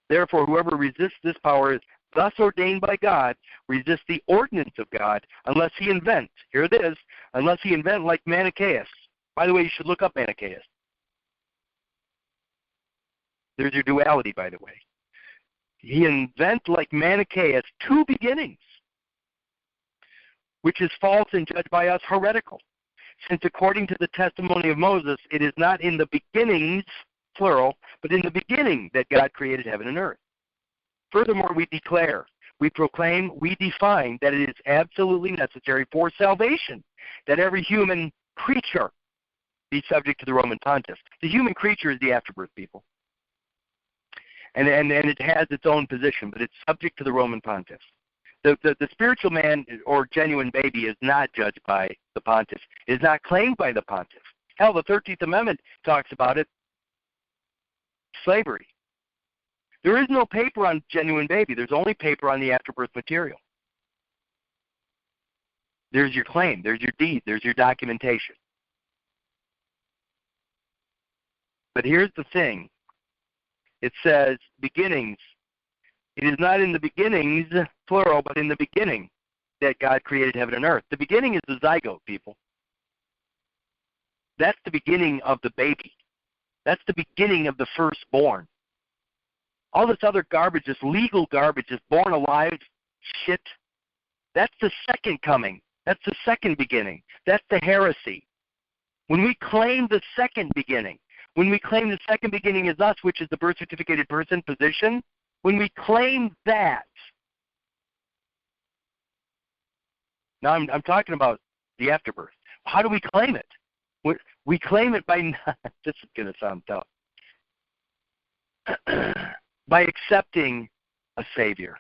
Therefore, whoever resists this power is thus ordained by God, resist the ordinance of God, unless he invent, here it is, unless he invent like Manichaeus. By the way, you should look up Manichaeus. There's your duality, by the way. He invent like Manichaeus two beginnings, which is false and judged by us heretical. Since according to the testimony of Moses, it is not in the beginnings, plural, but in the beginning that God created heaven and earth. Furthermore, we declare, we proclaim, we define that it is absolutely necessary for salvation that every human creature be subject to the Roman pontiff. The human creature is the afterbirth people. And it has its own position, but it's subject to the Roman pontiff. The spiritual man or genuine baby is not judged by the pontiff. It is not claimed by the pontiff. Hell, the 13th Amendment talks about it. Slavery. There is no paper on genuine baby. There's only paper on the afterbirth material. There's your claim. There's your deed. There's your documentation. But here's the thing. It says beginnings. It is not in the beginnings, plural, but in the beginning that God created heaven and earth. The beginning is the zygote, people. That's the beginning of the baby. That's the beginning of the firstborn. All this other garbage, this legal garbage, this born alive shit, that's the second coming. That's the second beginning. That's the heresy. When we claim the second beginning, when we claim the second beginning is us, which is the birth certificated person position, when we claim that, now I'm talking about the afterbirth. How do we claim it? We claim it by, this is going to sound tough, by accepting a Savior,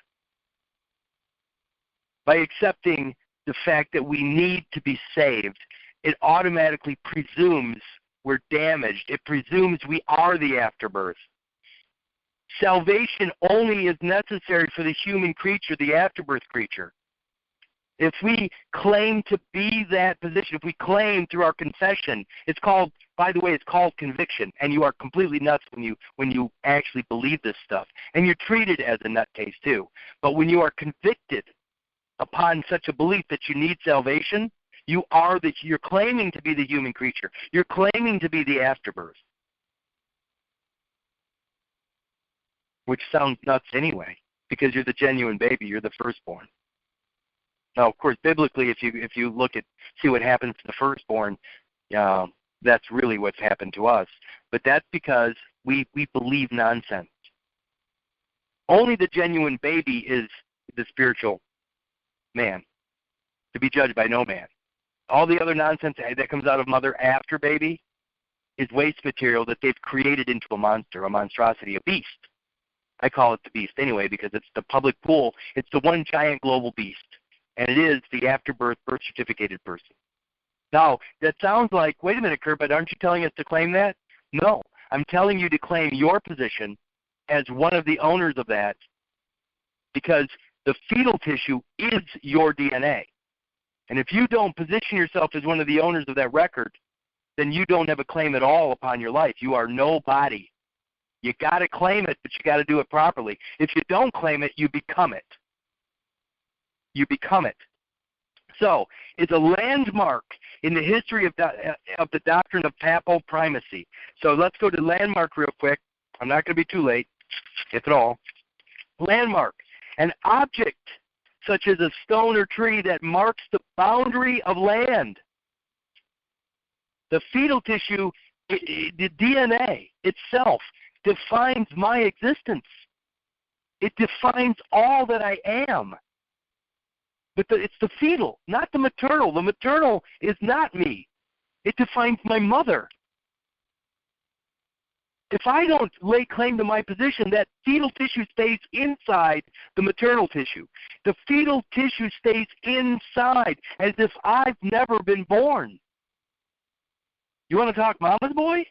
by accepting the fact that we need to be saved. It automatically presumes we're damaged. It presumes we are the afterbirth. Salvation only is necessary for the human creature, the afterbirth creature. If we claim to be that position, if we claim through our confession, it's called, by the way, it's called conviction, and you are completely nuts when you actually believe this stuff. And you're treated as a nutcase too. But when you are convicted upon such a belief that you need salvation, you're claiming to be the human creature. You're claiming to be the afterbirth. Which sounds nuts anyway, because you're the genuine baby, you're the firstborn. Now, of course, biblically, if you see what happens to the firstborn, that's really what's happened to us. But that's because we believe nonsense. Only the genuine baby is the spiritual man, to be judged by no man. All the other nonsense that comes out of mother after baby is waste material that they've created into a monster, a monstrosity, a beast. I call it the beast anyway because it's the public pool. It's the one giant global beast. And it is the afterbirth birth certificated person. Now, that sounds like, wait a minute, Kurt, but aren't you telling us to claim that? No, I'm telling you to claim your position as one of the owners of that because the fetal tissue is your DNA. And if you don't position yourself as one of the owners of that record, then you don't have a claim at all upon your life. You are nobody. You got to claim it, but you got to do it properly. If you don't claim it, you become it. You become it. So, it's a landmark in the history of the doctrine of papal primacy. So let's go to landmark real quick. I'm not going to be too late, if at all. Landmark, an object such as a stone or tree that marks the boundary of land. The fetal tissue, the DNA itself, defines my existence. It defines all that I am. But it's the fetal, not the maternal. The maternal is not me. It defines my mother. If I don't lay claim to my position, that fetal tissue stays inside the maternal tissue. The fetal tissue stays inside as if I've never been born. You want to talk mama's boy?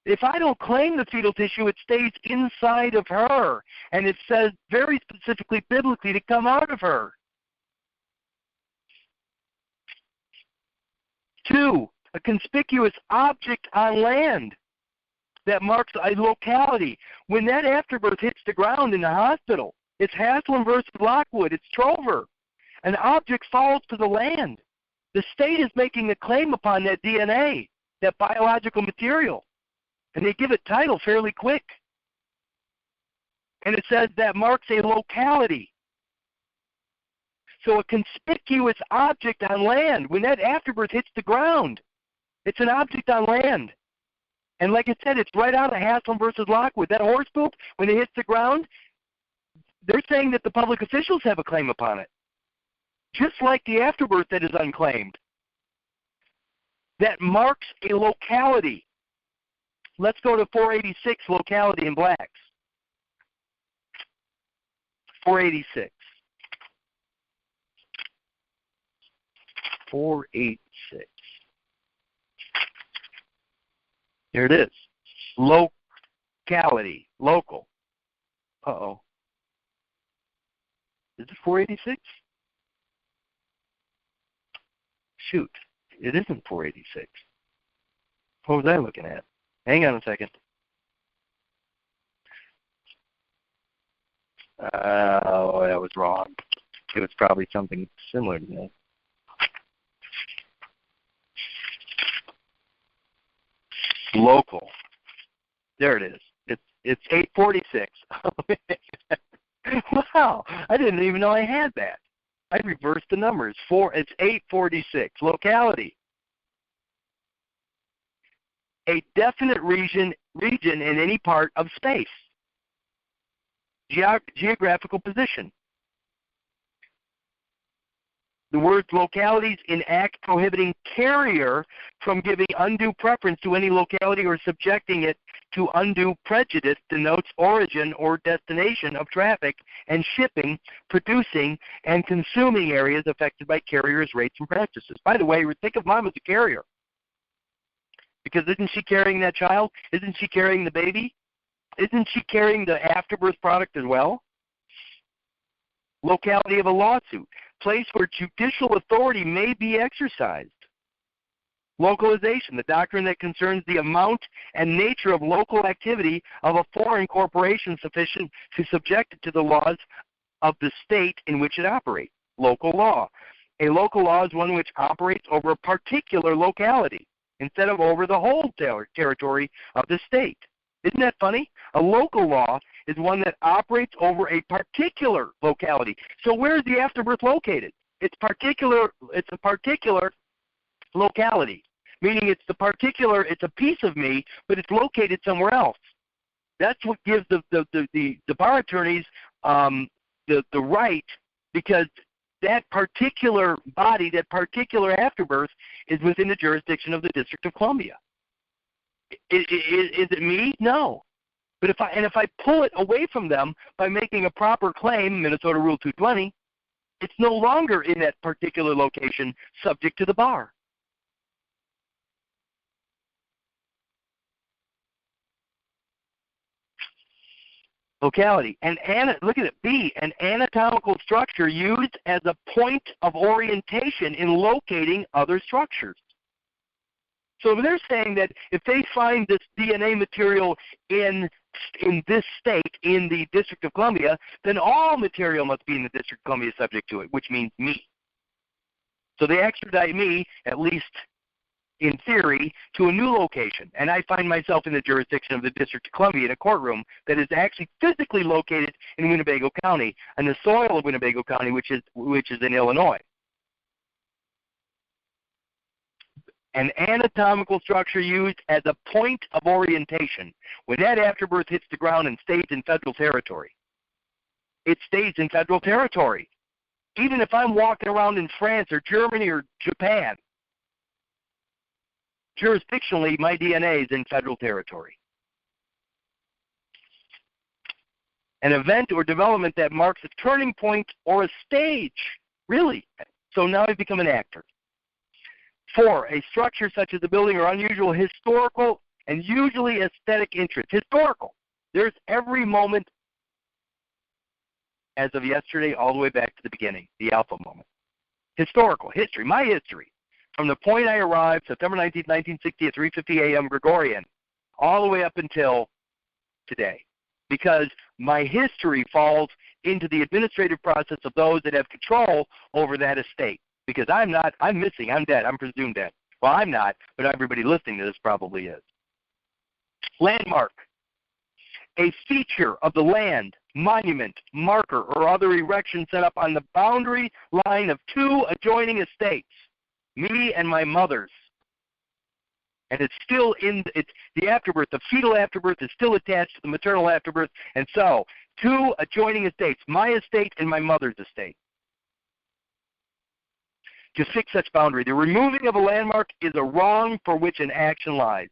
If I don't claim the fetal tissue, it stays inside of her. And it says very specifically biblically to come out of her. 2, a conspicuous object on land that marks a locality. When that afterbirth hits the ground in the hospital, it's Haslam versus Lockwood, it's Trover. An object falls to the land. The state is making a claim upon that DNA, that biological material, and they give it title fairly quick. And it says that marks a locality. So a conspicuous object on land, when that afterbirth hits the ground, it's an object on land. And like I said, it's right out of Haslam versus Lockwood. That horse poop, when it hits the ground, they're saying that the public officials have a claim upon it. Just like the afterbirth that is unclaimed. That marks a locality. Let's go to 486, locality in blacks. 486. 486. There it is. Locality. Local. Uh-oh. Is it 486? Shoot. It isn't 486. What was I looking at? Hang on a second. Oh, that was wrong. It was probably something similar to that. Local. There it is. It's 846. Wow, I didn't even know I had that. I reversed the numbers. It's 846. Locality. A definite region in any part of space. Geographical position. The words localities enact prohibiting carrier from giving undue preference to any locality or subjecting it to undue prejudice denotes origin or destination of traffic and shipping, producing, and consuming areas affected by carriers' rates and practices. By the way, think of mom as a carrier. Because isn't she carrying that child? Isn't she carrying the baby? Isn't she carrying the afterbirth product as well? Locality of a lawsuit. Place where judicial authority may be exercised. Localization, the doctrine that concerns the amount and nature of local activity of a foreign corporation sufficient to subject it to the laws of the state in which it operates. Local law. A local law is one which operates over a particular locality instead of over the whole territory of the state. Isn't that funny? A local law is one that operates over a particular locality. So where is the afterbirth located? It's a particular locality, meaning it's a piece of me, but it's located somewhere else. That's what gives the bar attorneys the right, because that particular body, that particular afterbirth is within the jurisdiction of the District of Columbia. Is it me? No. But if I pull it away from them by making a proper claim, Minnesota Rule 220, it's no longer in that particular location subject to the bar. Locality. Look at it. B, an anatomical structure used as a point of orientation in locating other structures. So they're saying that if they find this DNA material in this state, in the District of Columbia, then all material must be in the District of Columbia subject to it, which means me. So they extradite me, at least in theory, to a new location, and I find myself in the jurisdiction of the District of Columbia in a courtroom that is actually physically located in Winnebago County, on the soil of Winnebago County, which is in Illinois. An anatomical structure used as a point of orientation. When that afterbirth hits the ground and stays in federal territory, it stays in federal territory. Even if I'm walking around in France or Germany or Japan, jurisdictionally, my DNA is in federal territory. An event or development that marks a turning point or a stage. Really? So now I've become an actor. 4, a structure such as a building or unusual historical and usually aesthetic interest. Historical. There's every moment as of yesterday all the way back to the beginning, the alpha moment. Historical, history, my history. from the point I arrived, September 19, 1960 at 3:50 a.m. Gregorian, all the way up until today, because my history falls into the administrative process of those that have control over that estate. Because I'm missing, I'm dead, I'm presumed dead. Well, I'm not, but everybody listening to this probably is. Landmark, a feature of the land, monument, marker, or other erection set up on the boundary line of two adjoining estates, me and my mother's. And it's still the afterbirth, the fetal afterbirth is still attached to the maternal afterbirth, and so two adjoining estates, my estate and my mother's estate. To fix such boundary, the removing of a landmark is a wrong for which an action lies.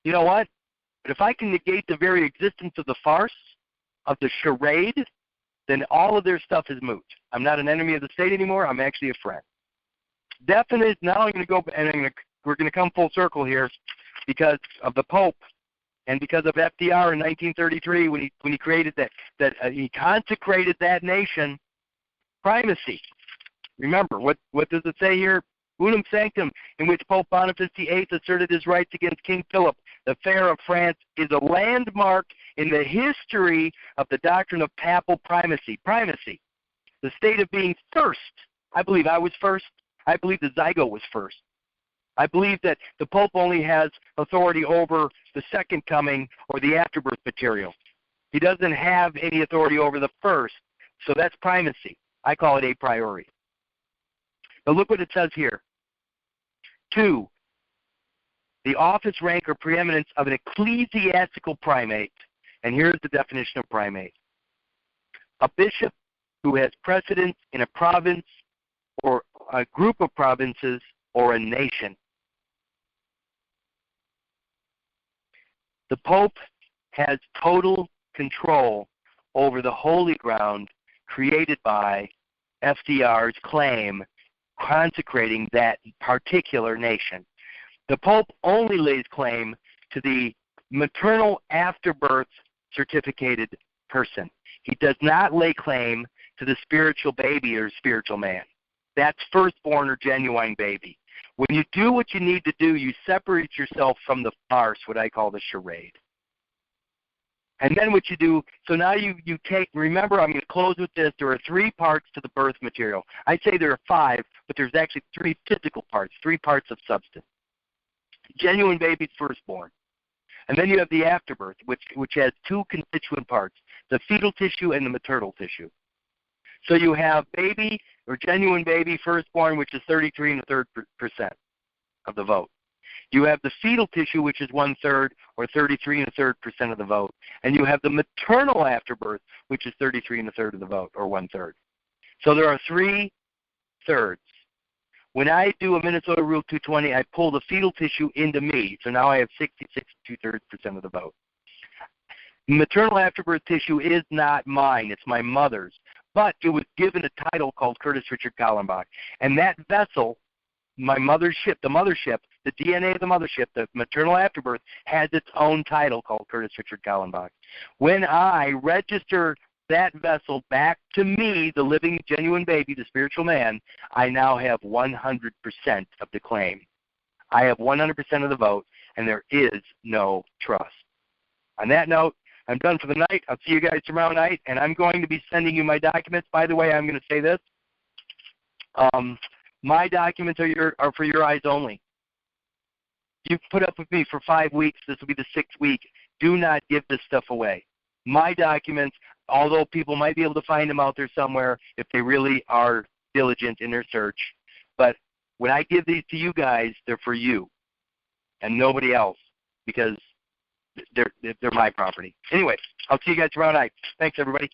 You know what? But if I can negate the very existence of the farce, of the charade, then all of their stuff is moot. I'm not an enemy of the state anymore. I'm actually a friend. Definite. Now I'm going to go, and we're going to come full circle here because of the Pope and because of FDR in 1933 when he created he consecrated that nation. Primacy. Remember, what does it say here? Unum Sanctum, in which Pope Boniface VIII asserted his rights against King Philip, the Fair of France, is a landmark in the history of the doctrine of papal primacy. Primacy, the state of being first. I believe I was first. I believe the zygote was first. I believe that the Pope only has authority over the second coming or the afterbirth material. He doesn't have any authority over the first, so that's primacy. I call it a priori. But look what it says here. 2, the office, rank, or preeminence of an ecclesiastical primate. And here's the definition of primate. A bishop who has precedence in a province or a group of provinces or a nation. The Pope has total control over the holy ground created by FDR's claim consecrating that particular nation. The Pope only lays claim to the maternal afterbirth certificated person. He does not lay claim to the spiritual baby or spiritual man. That's firstborn or genuine baby. When you do what you need to do, you separate yourself from the farce, what I call the charade. And then what you do, so now you take, remember I'm going to close with this, there are 3 parts to the birth material. I say there are 5, but there's actually 3 physical parts, 3 parts of substance. Genuine baby's firstborn. And then you have the afterbirth, which has 2 constituent parts, the fetal tissue and the maternal tissue. So you have baby or genuine baby firstborn, which is 33 1/3% of the vote. You have the fetal tissue, which is 1/3 or 33 1/3% of the vote. And you have the maternal afterbirth, which is 33 1/3 of the vote, or 1/3. So there are 3/3. When I do a Minnesota Rule 220, I pull the fetal tissue into me. So now I have 66 2/3% of the vote. Maternal afterbirth tissue is not mine. It's my mother's. But it was given a title called Curtis Richard Kallenbach. And that vessel, my mothership, the DNA of the mothership, the maternal afterbirth, has its own title called Curtis Richard Kallenbach. When I register that vessel back to me, the living, genuine baby, the spiritual man, I now have 100% of the claim. I have 100% of the vote, and there is no trust. On that note, I'm done for the night. I'll see you guys tomorrow night, and I'm going to be sending you my documents. By the way, I'm going to say this. My documents are for your eyes only. You've put up with me for 5 weeks. This will be the 6th week. Do not give this stuff away. My documents, although people might be able to find them out there somewhere if they really are diligent in their search, but when I give these to you guys, they're for you and nobody else because they're my property. Anyway, I'll see you guys tomorrow night. Thanks, everybody.